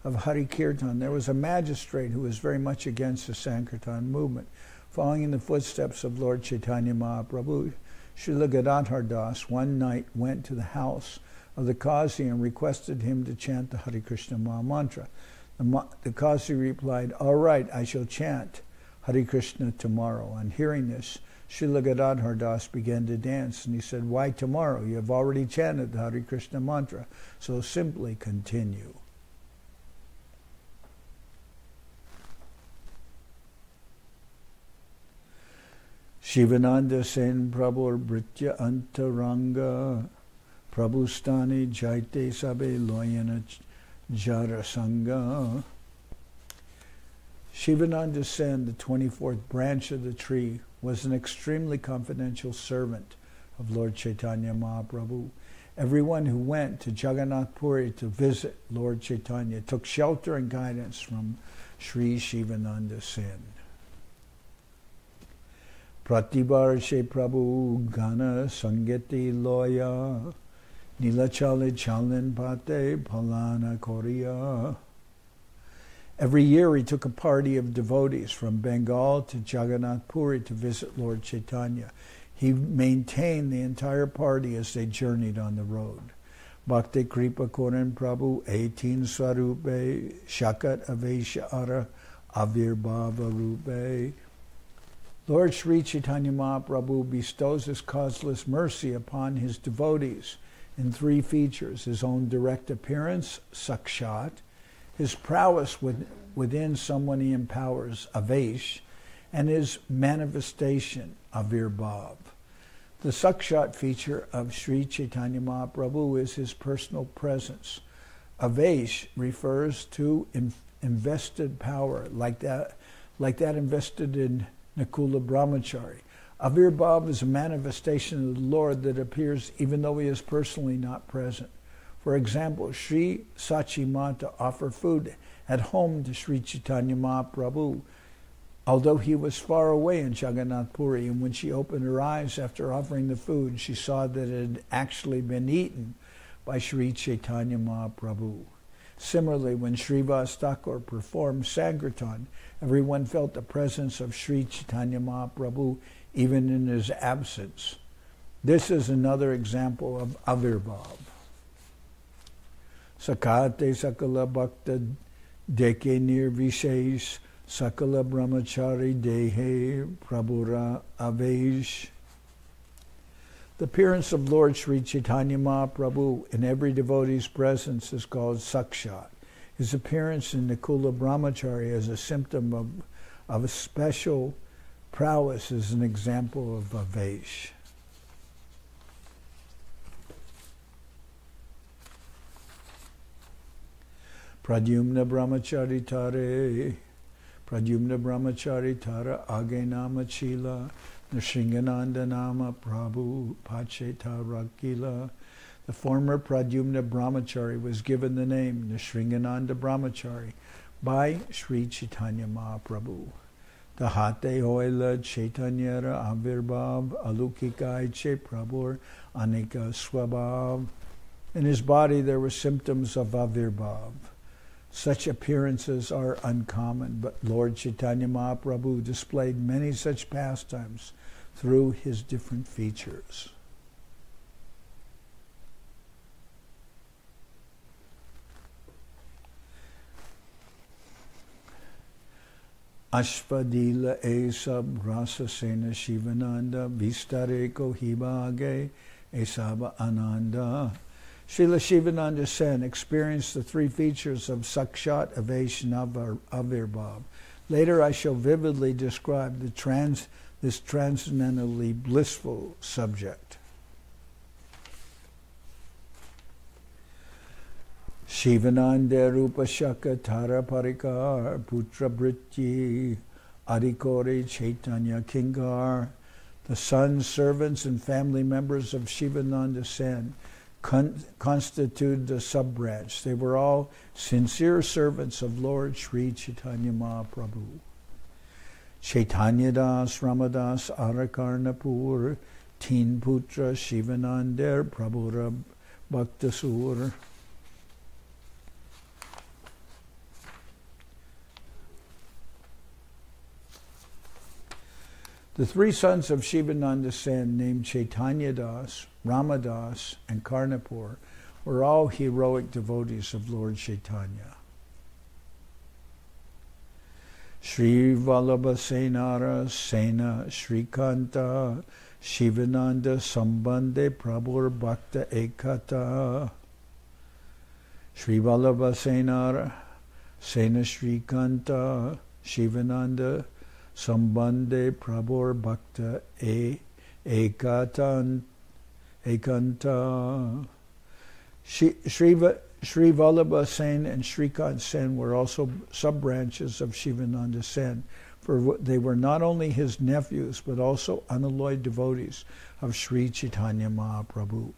of Hari Kirtan, there was a magistrate who was very much against the Sankirtan movement. Following in the footsteps of Lord Chaitanya Mahaprabhu, Srila Gadadhar Das one night went to the house of the Qazi and requested him to chant the Hare Krishna Maha Mantra. The Qazi replied, "All right, I shall chant Hare Krishna tomorrow." On hearing this, Srila Gadadhar Das began to dance, and he said, "Why tomorrow? You have already chanted the Hare Krishna mantra, so simply continue." Shivananda Sen Prabhur Britya Antaranga Prabhustani Jaite Sabe Loyana Jarasanga. Shivananda Sen, the 24th branch of the tree, was an extremely confidential servant of Lord Chaitanya Mahaprabhu. Everyone who went to Jagannath Puri to visit Lord Chaitanya took shelter and guidance from Sri Shivananda Sen. Pratibarshe Prabhu Gana Sangeti Loya Nilachale Chalin Pate Palana Korea. Every year he took a party of devotees from Bengal to Jagannath Puri to visit Lord Chaitanya. He maintained the entire party as they journeyed on the road. Bhakti Kripa Koran Prabhu 18 Swarupe Shakat Avesha Ara Avirbhava Rupe. Lord Sri Chaitanya Mahaprabhu bestows his causeless mercy upon his devotees in three features: his own direct appearance, sakshat; his prowess within someone he empowers, avesh; and his manifestation, avirbhav. The sakshat feature of Sri Chaitanya Mahaprabhu is his personal presence. Avesh refers to invested power, like that invested in Nakula Brahmachari. Avirbhav is a manifestation of the Lord that appears even though he is personally not present. For example, Sri Sachi Mata offered food at home to Sri Chaitanya Mahaprabhu, although he was far away in Jagannath Puri, and when she opened her eyes after offering the food, she saw that it had actually been eaten by Sri Chaitanya Mahaprabhu. Similarly, when Srivas Thakur performed Sankirtan, everyone felt the presence of Sri Chaitanya Mahaprabhu even in his absence. This is another example of avirbhav. Sakate Sakala Bhakta Deke Nirvishesh Sakala Brahmachari Dehe Prabhura Avesh. The appearance of Lord Sri Chaitanya Mahaprabhu in every devotee's presence is called sakshat. His appearance in Nakula Brahmachari as a symptom of a special prowess is an example of avesh. Pradyumna Brahmachari Tare Pradyumna Brahmachari Tara Age Nama Chila Nrsingananda Nama Prabhu Pacheta Rakila. The former Pradyumna Brahmachari was given the name Nrsingananda Brahmachari by Sri Chaitanya Mahaprabhu. Tahate Hoila Chaitanyara Avirbhav Alukikai Che Prabhur Anika Swabhav. In his body there were symptoms of Avirbhav. Such appearances are uncommon, but Lord Chaitanya Mahaprabhu displayed many such pastimes through his different features. Ashvadila Esab Rasasena Shivananda Vistare Kohibage Esaba Ananda. Srila Shivananda Sen experienced the three features of sakshat, avesh, and avirbhav. Later I shall vividly describe this transcendently blissful subject. Shivananda Rupa Shaka Tara Parikar Putra Brityi Adikore Chaitanya Kingar. The sons, servants, and family members of Shivananda Sen constituted the sub-branch. They were all sincere servants of Lord Sri Chaitanya Mahaprabhu. Chaitanya Das Ramadas Arakarnapur Teen Putra Shivanander Prabhura Bhaktasur. The three sons of Shivananda Sen, named Chaitanya Das, Ramadas, and Karnapur, were all heroic devotees of Lord Chaitanya. Sri Vallabha Senara Sena Srikanta Shivananda Sambandhe Prabhur Bhakta Ekata. Sri Vallabha Senara Sena Srikanta Shivananda Sambandhe Prabhur Bhakta Ekanta. Sri Vallabha Sen and Srikant Sen were also sub-branches of Shivananda Sen, for they were not only his nephews, but also unalloyed devotees of Sri Chaitanya Mahaprabhu.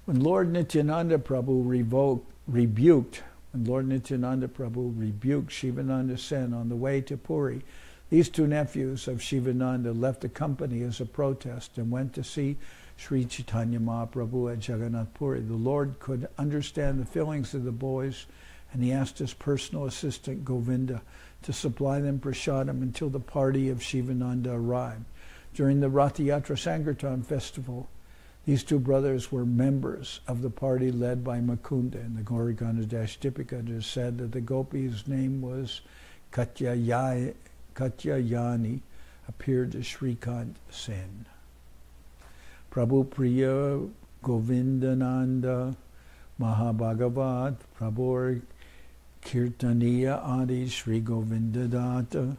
When Lord Nityananda Prabhu rebuked Shivananda Sen on the way to Puri, these two nephews of Shivananda left the company as a protest and went to see Sri Chaitanya Mahaprabhu at Jagannath Puri. The Lord could understand the feelings of the boys, and he asked his personal assistant Govinda to supply them prasadam until the party of Shivananda arrived. During the Rath Yatra Sankirtan festival, these two brothers were members of the party led by Mukunda. In the Gauri Ganadash-Tipika, it is said that the gopi's name was Katyayani, appeared to Srikant Sen. Prabhu Priya Govindananda Mahabhagavat Prabhu Kirtaniya Adi Sri Govindadatta.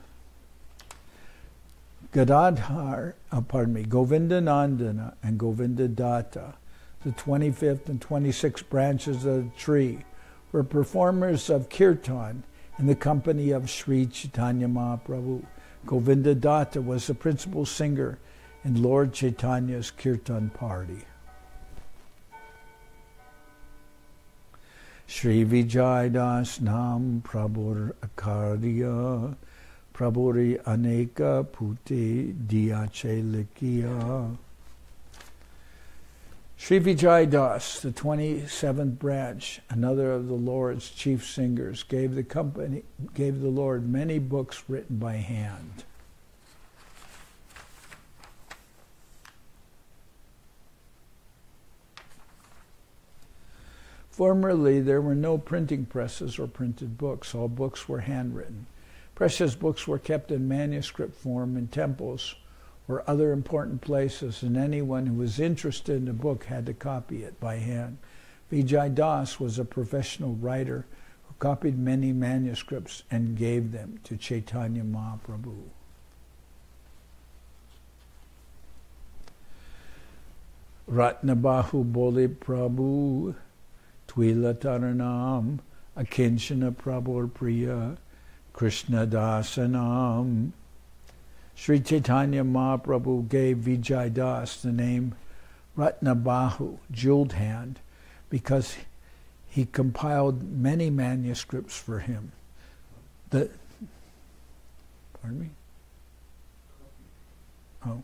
Govindanandana and Govindadatta, the 25th and 26th branches of the tree, were performers of kirtan in the company of Sri Chaitanya Mahaprabhu. Govindadatta was the principal singer in Lord Chaitanya's kirtan party. Sri Vijay Das Nam Prabhur Akarya Prabhuri Aneka Puti Diache Likia. Sri Vijay Das, the 27th branch, another of the Lord's chief singers, gave the Lord many books written by hand. Formerly, there were no printing presses or printed books. All books were handwritten. Precious books were kept in manuscript form in temples or other important places, and anyone who was interested in a book had to copy it by hand. Vijay Das was a professional writer who copied many manuscripts and gave them to Chaitanya Mahaprabhu. Ratnabahu Boli Prabhu Twila Taranam Akinchana Prabhu Priya Krishna Dasanam. Sri Chaitanya Mahaprabhu gave Vijay Das the name Ratnabahu, jeweled hand, because he compiled many manuscripts for him. Pardon me? Oh,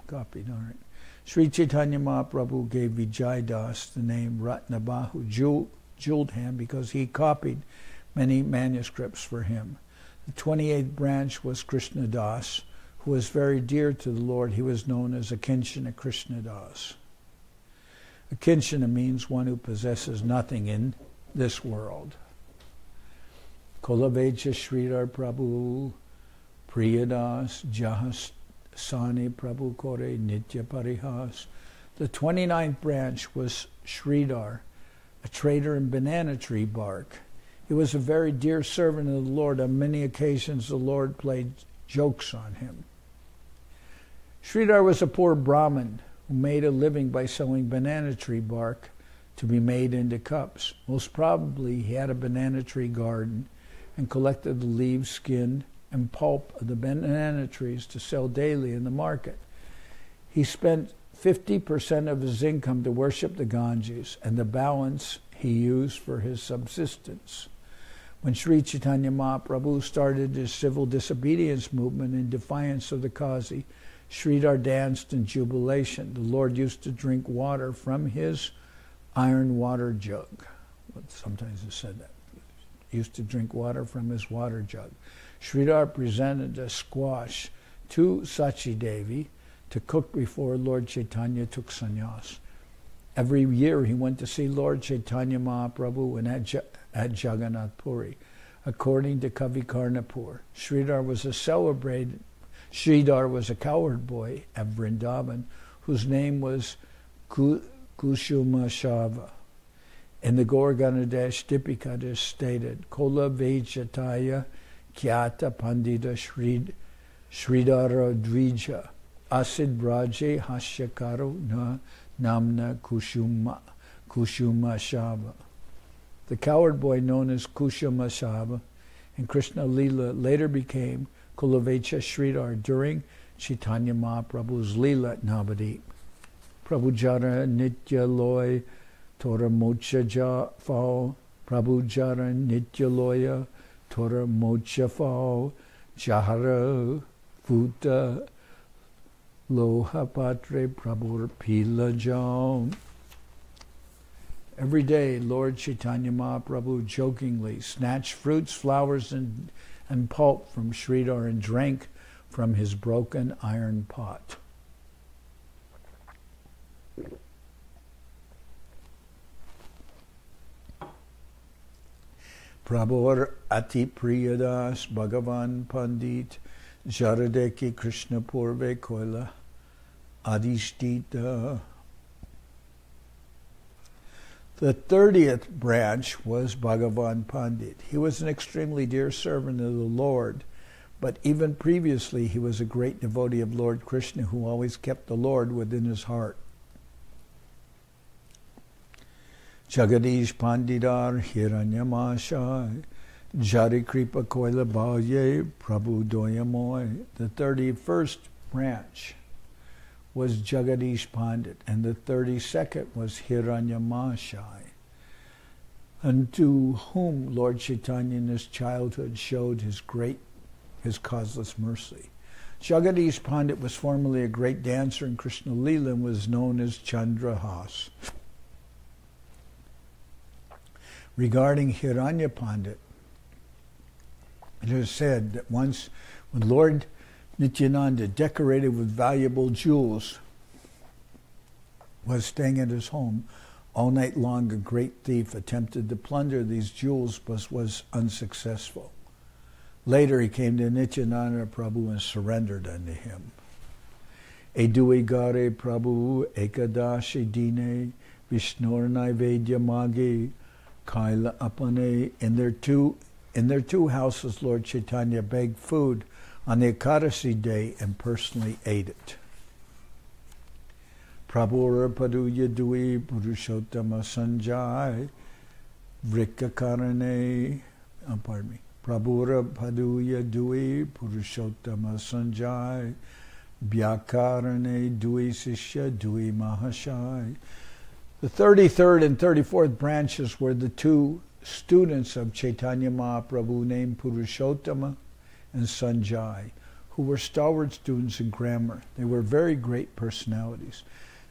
copied, all right. Sri Chaitanya Mahaprabhu gave Vijay Das the name Ratnabahu, jeweled hand, because he copied many manuscripts for him. The 28th branch was Krishna Das, who was very dear to the Lord. He was known as Akinchana Krishna Das. Akinchana means one who possesses nothing in this world. Kolavecha Sridhar Prabhu Priyadas Jahasani Prabhu Kore Nitya Parihas. The 29th branch was Sridhar, a trader in banana tree bark. He was a very dear servant of the Lord. On many occasions, the Lord played jokes on him. Sridhar was a poor Brahmin who made a living by selling banana tree bark to be made into cups. Most probably, he had a banana tree garden and collected the leaves, skin, and pulp of the banana trees to sell daily in the market. He spent 50% of his income to worship the Ganges, and the balance he used for his subsistence. When Sri Chaitanya Mahaprabhu started his civil disobedience movement in defiance of the Qazi, Sridhar danced in jubilation. The Lord used to drink water from his iron water jug. Sometimes it said that. used to drink water from his water jug. Sridhar presented a squash to Sachi Devi to cook before Lord Chaitanya took sannyas. Every year he went to see Lord Chaitanya Mahaprabhu at Jagannath Puri. According to Kavi Karnapur, Sridhar was a cowherd boy at Vrindavan, whose name was Kushumashava. In the Gorganadesh Dipika it is stated, Kola Vejataya Kyata Pandita Sridhara Dvija Asid Braje Hashyakaro Na Namna Kushumashava. The cowherd boy known as Kushumashava in Krishna Lila later became Kulavecha Sridhar during Chaitanya Mahaprabhu's Lila at Navadip. Prabhu Jara Nitya Loy Tora Mocha Fao Prabhu Jara Nitya Loya Tora Mocha Fao Jahara Futa Loha Patre Prabhu Pila Jam. Every day, Lord Chaitanya Mahaprabhu jokingly snatched fruits, flowers, and pulp from Sridhar and drank from his broken iron pot. Prabhur Ati Priyadas Bhagavan Pandit Jaradeki Krishna Purve Koila Adishtita. The 30th branch was Bhagavan Pandit. He was an extremely dear servant of the Lord, but even previously he was a great devotee of Lord Krishna who always kept the Lord within his heart. Jagadish Pandidar Hiranyamashai Jari Kripa Koila Bhaya Prabhu Doyamoy. The 31st branch was Jagadish Pandit, and the 32nd was Hiranyamashai, unto whom Lord Chaitanya in his childhood showed his causeless mercy. Jagadish Pandit was formerly a great dancer in Krishna Lila and was known as Chandrahas. Regarding Hiranya Pandit, it is said that once when Lord Nityananda, decorated with valuable jewels, was staying at his home, all night long a great thief attempted to plunder these jewels but was unsuccessful. Later he came to Nityananda Prabhu and surrendered unto him. Edui gare Prabhu ekadashi dine Vishnur Naivedya mage Kaila apane. In their two houses, Lord Chaitanya begged food on the Ekadasi day and personally ate it. Prabhura Paduya Dui Purushottama Sanjai Vrikakarane. Prabhura Paduya Dui Purushottama Sanjai Bhyakarane Dui Sishya Dui Mahashai. The 33rd and 34th branches were the two students of Chaitanya Mahaprabhu named Purushottama and Sanjay, who were stalwart students in grammar. They were very great personalities.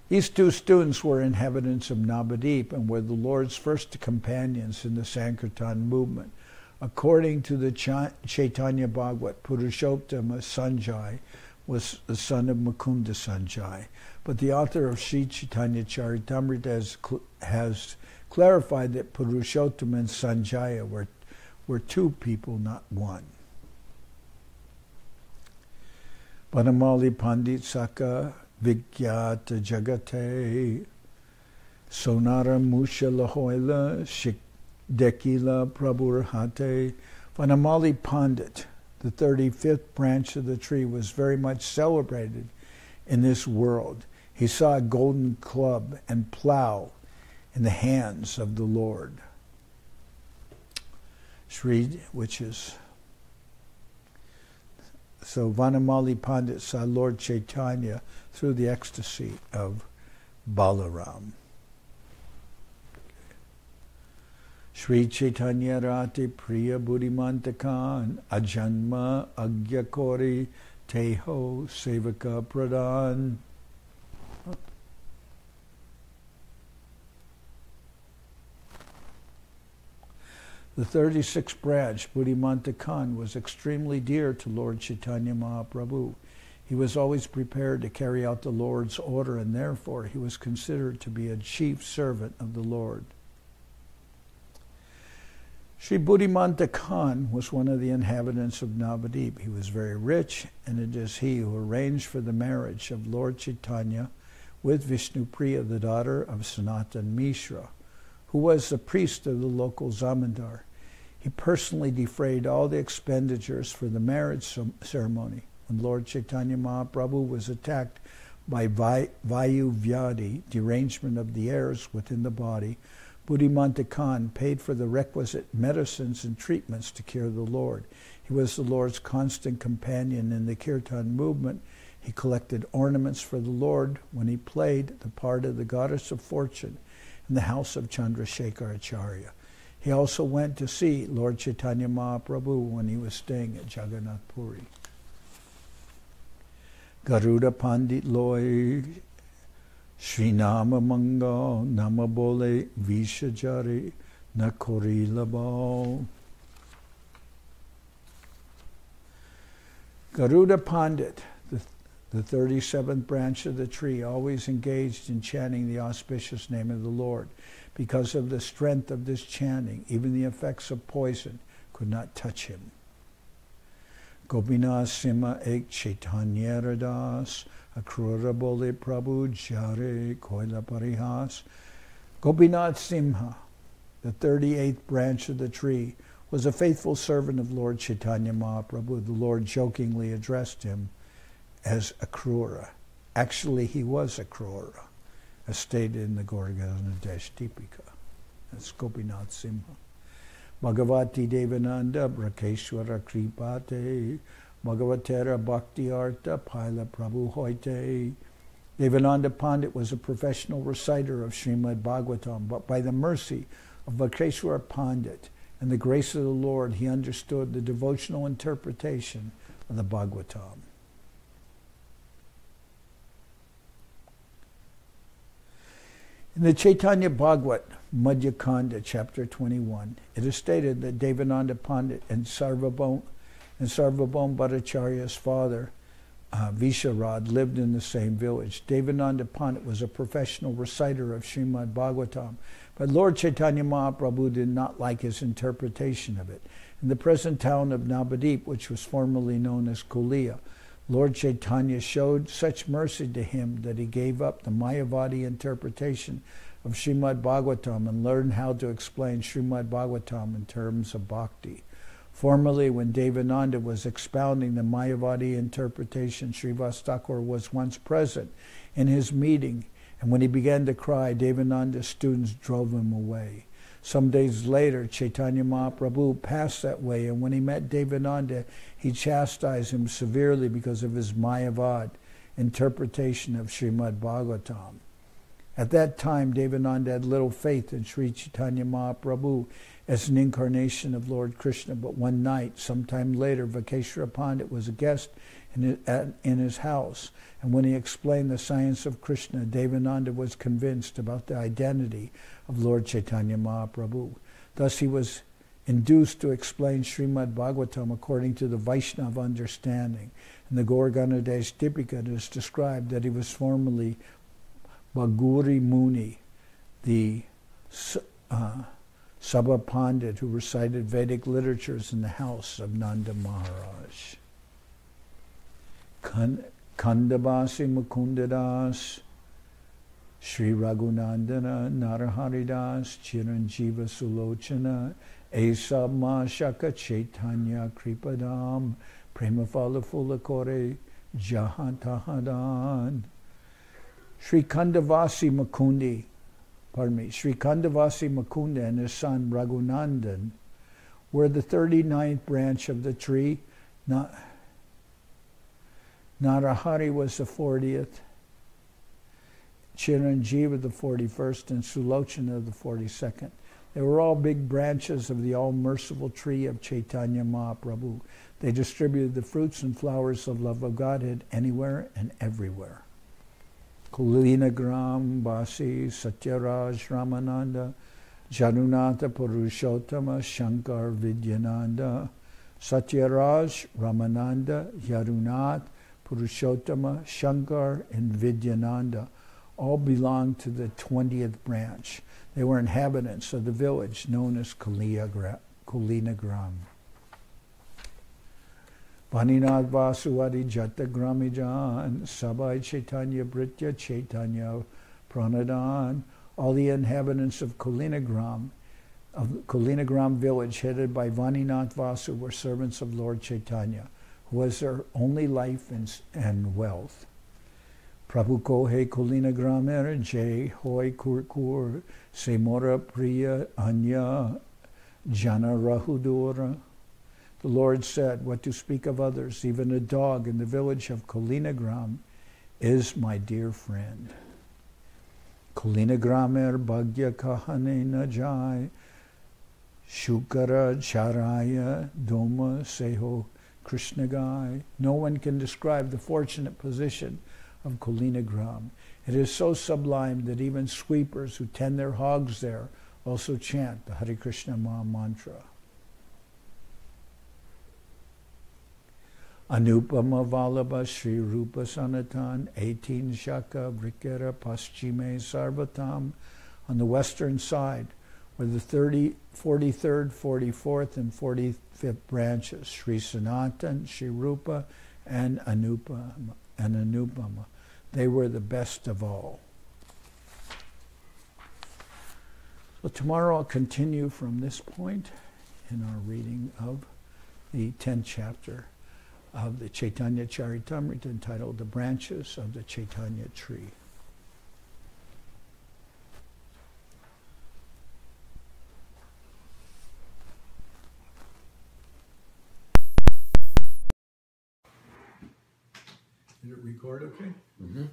These two students were inhabitants of Navadip and were the Lord's first companions in the Sankirtan movement. According to the Chaitanya Bhagavat, Purushottama Sanjay was the son of Mukunda Sanjay. But the author of Sri Chaitanya Charitamrita has clarified that Purushottama and Sanjaya were two people, not one. Vanamali Pandit Saka Vigyata Jagate Sonara Musha Lahoila Shikdekila Prabhurhate. Vanamali Pandit, the 35th branch of the tree, was very much celebrated in this world. He saw a golden club and plow in the hands of the Lord. So Vanamali Pandit saw Lord Chaitanya through the ecstasy of Balaram. Sri Chaitanya Rati Priya Buddhimantakan Ajanma Agyakori Teho Sevaka Pradhan. The 36th branch, Buddhimanta Khan, was extremely dear to Lord Chaitanya Mahaprabhu. He was always prepared to carry out the Lord's order, and therefore he was considered to be a chief servant of the Lord. Sri Buddhimanta Khan was one of the inhabitants of Navadip. He was very rich, and it is he who arranged for the marriage of Lord Chaitanya with Vishnupriya, the daughter of Sanatan Mishra, who was the priest of the local zamindar. He personally defrayed all the expenditures for the marriage ceremony. When Lord Chaitanya Mahaprabhu was attacked by Vayu Vyadi, derangement of the airs within the body, Buddhimanta Khan paid for the requisite medicines and treatments to cure the Lord. He was the Lord's constant companion in the kirtan movement. He collected ornaments for the Lord when he played the part of the goddess of fortune in the house of Chandrasekhar Acharya. He also went to see Lord Chaitanya Mahaprabhu when he was staying at Jagannath Puri. Garuda Pandit Loy Shri Nama Mangal Nama Bole Vishajari Nakori Labo. Garuda Pandit, the 37th branch of the tree, always engaged in chanting the auspicious name of the Lord. Because of the strength of this chanting, even the effects of poison could not touch him. Gopinath Simha Ek Chaitanya Radas Akrura Bole Prabhu Jare Koila Parihas. Gopinath Simha, the 38th branch of the tree, was a faithful servant of Lord Chaitanya Mahaprabhu. The Lord jokingly addressed him as Akrura. Actually, he was Akrura, as stated in the Gauraganadesh Deepika. That's Gopinath Simha. Bhagavati Devananda Brakeshwara Kripate Bhagavatera Bhakti Arta Paila Prabhu Hoite. Devananda Pandit was a professional reciter of Srimad Bhagavatam, but by the mercy of Bhakeshwara Pandit and the grace of the Lord, he understood the devotional interpretation of the Bhagavatam. In the Chaitanya Bhagavat, Madhya Kanda, chapter 21, it is stated that Devananda Pandit and Sarvabhaum Bhattacharya's father, Visharad, lived in the same village. Devananda Pandit was a professional reciter of Srimad Bhagavatam, but Lord Chaitanya Mahaprabhu did not like his interpretation of it. In the present town of Navadip, which was formerly known as Kulia, Lord Chaitanya showed such mercy to him that he gave up the Mayavadi interpretation of Srimad Bhagavatam and learned how to explain Srimad Bhagavatam in terms of bhakti. Formerly, when Devananda was expounding the Mayavadi interpretation, Srivas Thakur was once present in his meeting, and when he began to cry, Devananda's students drove him away. Some days later, Chaitanya Mahaprabhu passed that way, and when he met Devananda, he chastised him severely because of his Mayavad interpretation of Srimad Bhagavatam. At that time, Devananda had little faith in Sri Chaitanya Mahaprabhu as an incarnation of Lord Krishna, but one night, sometime later, Vakeshwara Pandit was a guest in his house, and when he explained the science of Krishna, Devananda was convinced about the identity of Lord Chaitanya Mahaprabhu. Thus he was induced to explain Srimad Bhagavatam according to the Vaishnava understanding. In the Gauraganadesh Dipika, it is described that he was formerly Bhaguri Muni, the Sabha Pandit who recited Vedic literatures in the house of Nanda Maharaj. Kandabasi Mukundadas, Sri Raghunandana Naraharidas, Chiranjiva Sulochana, Esa Shaka Chaitanya Kripadam, Premafala Fulakore, Jahantahadan. Sri Kandavasi Mukunda and his son Raghunandan were the 39th branch of the tree. Narahari was the 40th, Chiranjiva the 41st, and Sulochana the 42nd. They were all big branches of the all-merciful tree of Chaitanya Mahaprabhu. They distributed the fruits and flowers of love of Godhead anywhere and everywhere. Kulina Gram, Basi, Satyaraj, Ramananda, Janunata Purushottama Shankar Vidyananda, Satyaraj Ramananda, Yadunath, Purushottama, Shankar, and Vidyananda all belonged to the 20th branch. They were inhabitants of the village known as Kulinagram. Vaninath Vasuvadi Jata Gramijan, Sabai Chaitanya Britya Chaitanya Pranadan, all the inhabitants of Kulinagram village, headed by Vaninath Vasu, were servants of Lord Chaitanya, who was their only life and wealth. Prabhu Kohe Kulinagramer Jay Hoy Kurkur Semora Priya Anya Jana Rahudura. The Lord said, what to speak of others, even a dog in the village of Kulinagram is my dear friend. Kulinagramer Bhagya Kahane Najai Shukara Charaya Doma Seho Krishnagai. No one can describe the fortunate position of Kulinagram. It is so sublime that even sweepers who tend their hogs there also chant the Hare Krishna Maha Mantra. Anupama Vallabha Sri Rupa Sanatan 18 Shaka Vrikera Paschime Sarvatam. On the western side were the 43rd, 44th, and 45th branches, Sri Sanatan, Sri Rupa, and Anupama. They were the best of all. So tomorrow I'll continue from this point in our reading of the 10th chapter of the Chaitanya Charitamrita, entitled The Branches of the Chaitanya Tree. Did it record okay? Mm-hmm.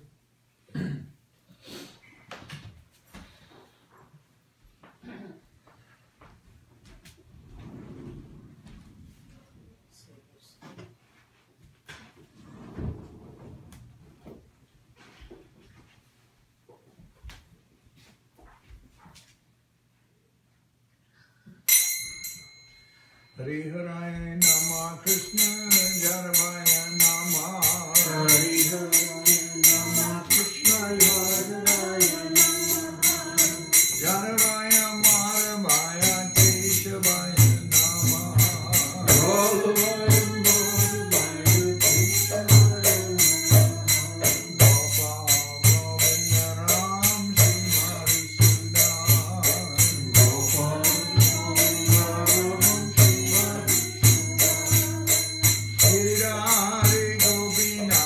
Hare Hare Nama Krishna Jaravaya Nama Hare Hare Nama Krishna Jaravaya Nama Jaravaya Maharavaya Keshavaya Nama Jaravaya Maharavaya Keshavaya Nama Govinda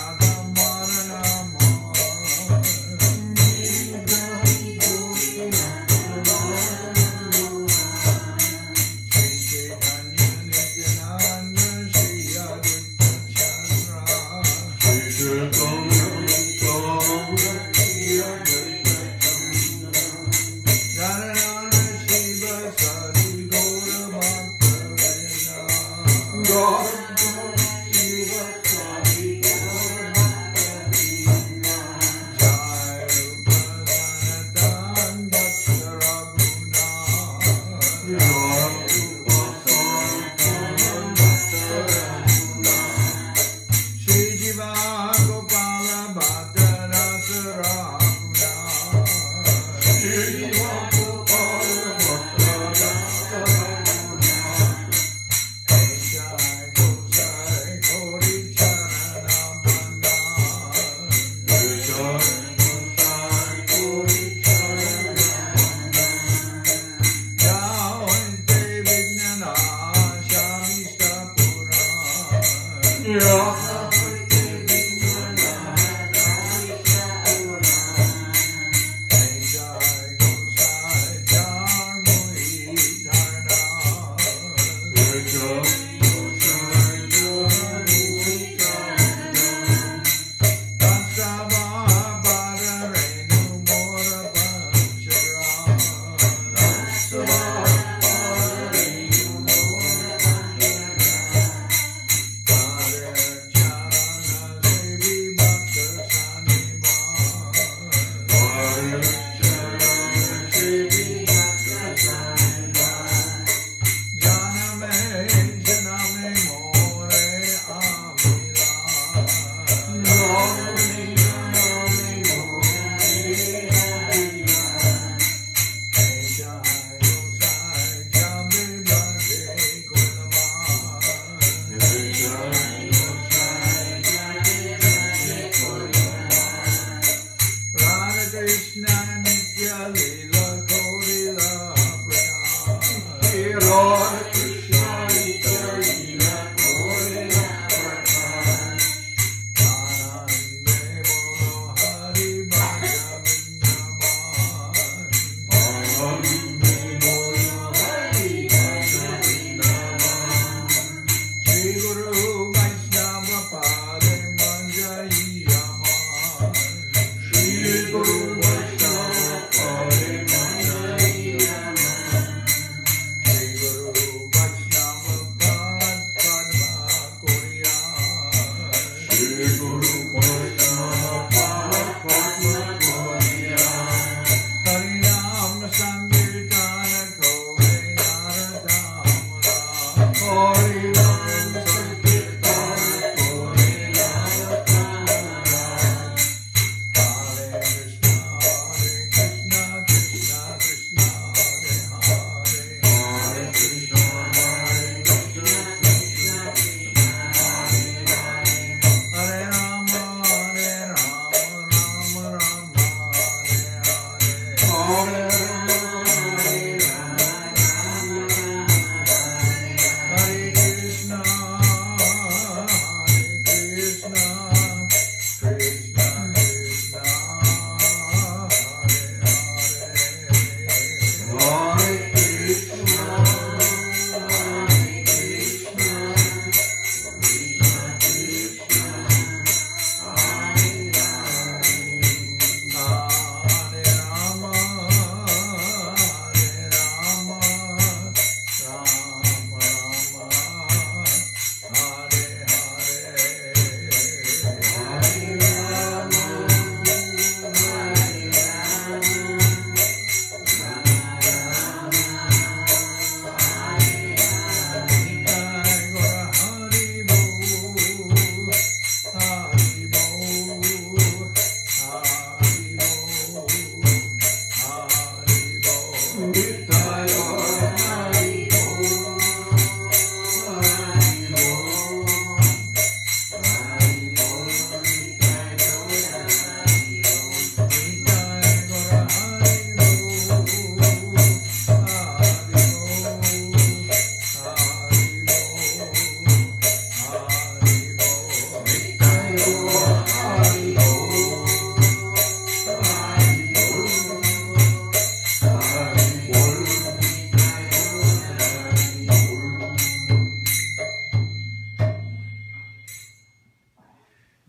Ram Shri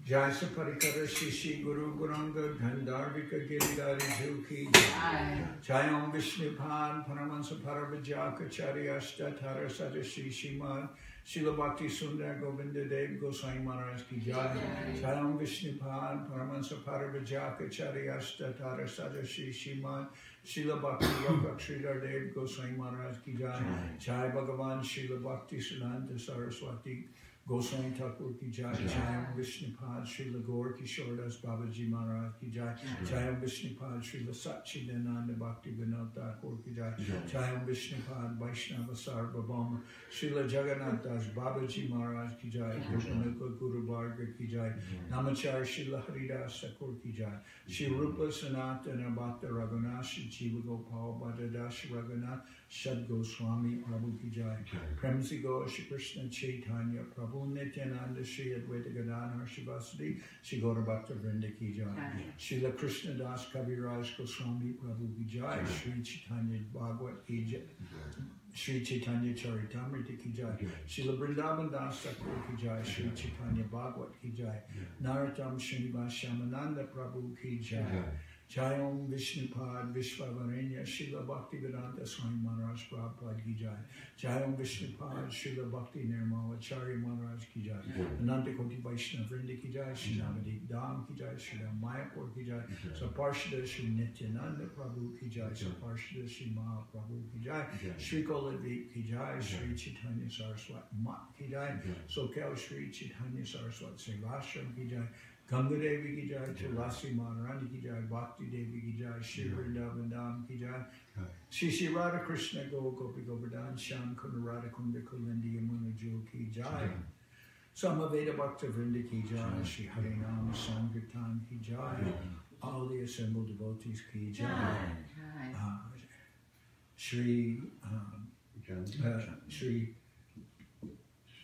Jai Parikara Shishi Guru Guranga Gandharvika Giridhari Jukhi Jai Om Vishnupan Paramansa Paravajaka Charyashta Tarasata Shishimad Srila Bhakti Sundar Govinda Dev Goswami Maharaj Ki Jai Jai Om Vishnupan Paramansa Paravajaka Charyashta Tarasata Shishimad Srila Bhakti Rakak Sridhar Dev Goswami Maharaj Ki Jai Jai Bhagavan Srila Bhakti Siddhanta Saraswati Goswami Thakur Ki Jai, Jai Om Vishnupad, Srila Gaur Kishordas Babaji Maharaj Ki Jai, Jai Om Vishnupad, Srila Satchidananda Bhakti Vinod Thakur Ki Jai, Jai Om Vishnupad, Vaishnava Sarvabhauma, Srila Jagannath Das Babaji Maharaj Ki Jai, Krishnamukha Guru Bharga Ki Jai, Namachar Srila Haridas Thakur Ki Jai, Shri Rupa Sanatana Bhakta Raghunath, Shri Jiva Gopal Bhadadash Raghunath, Shad Goswami Prabhu Ki Jai, Premsi Go Shri Krishna Chaitanya Prabhu Nityananda Shri Advaita Gadadhar Shivasadi Shri Gaura Bhakta Vrinda Ki Jai, Srila Krishna Das Kaviraj Goswami Prabhu Ki Jai, Sri Chaitanya Bhagavad Ki Jai, Sri Chaitanya Charitamrita Ki Jai, Srila Vrindavan Das Thakur Ki Jai, Sri Chaitanya Bhagavad Ki Jai, Narottam Srinivas Shamananda Prabhu Ki Jai, Jai Om Vishnupad Vishwavarenya Srila Bhaktivedanta Swami Maharaj Prabhupada Ki Jai, Jai Om Vishnupad Srila Bhakti Nirmala Acharya Maharaj Ki Jai, Ananta Koti Vaishnava Vrinda Ki Jai, Sri Navadeep Dham Ki Jai, Sri Mayapur Ki Jai, Saparshada Sri Nityananda Prabhu Ki Jai, Saparshada Sri Mahaprabhu Ki Jai, Sri Koladveep Ki Jai, Sri Chaitanya Saraswat Mat Ki Jai, Soquel Sri Chaitanya Saraswat Seva Ashram Ki Jai, Ganga Devi Ki Jai, Tulasi Maharani Ki Jai, Bhakti Devi Ki Jai, Shri Vrindavan Dham Ki Jai, Shri Shri Radha Krishna Gopi Govardhan, Shyam Kunda Radha Kunda Kulindi Yamuna Jo Ki Jai, Samaveda Bhakta Vrinda Ki Jai, Shri Harinam Sankirtan Ki Jai, all the assembled devotees Ki Jai, Shri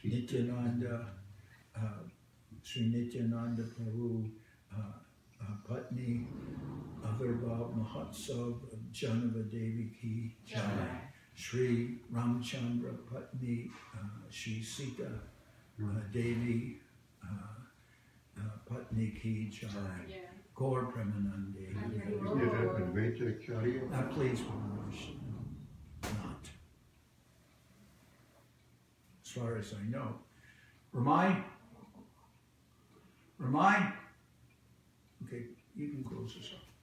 Nityananda, Sri Nityananda Prabhu Patni Avirbhav Mahotsav Janava Devi Ki Jai, Sri Ramchandra Patni Sri Sita Devi Patni Ki Jai, Gaur Premanande. Please, Maharaj, not. As far as I know. Ramai? Remind. Okay, you can close this up.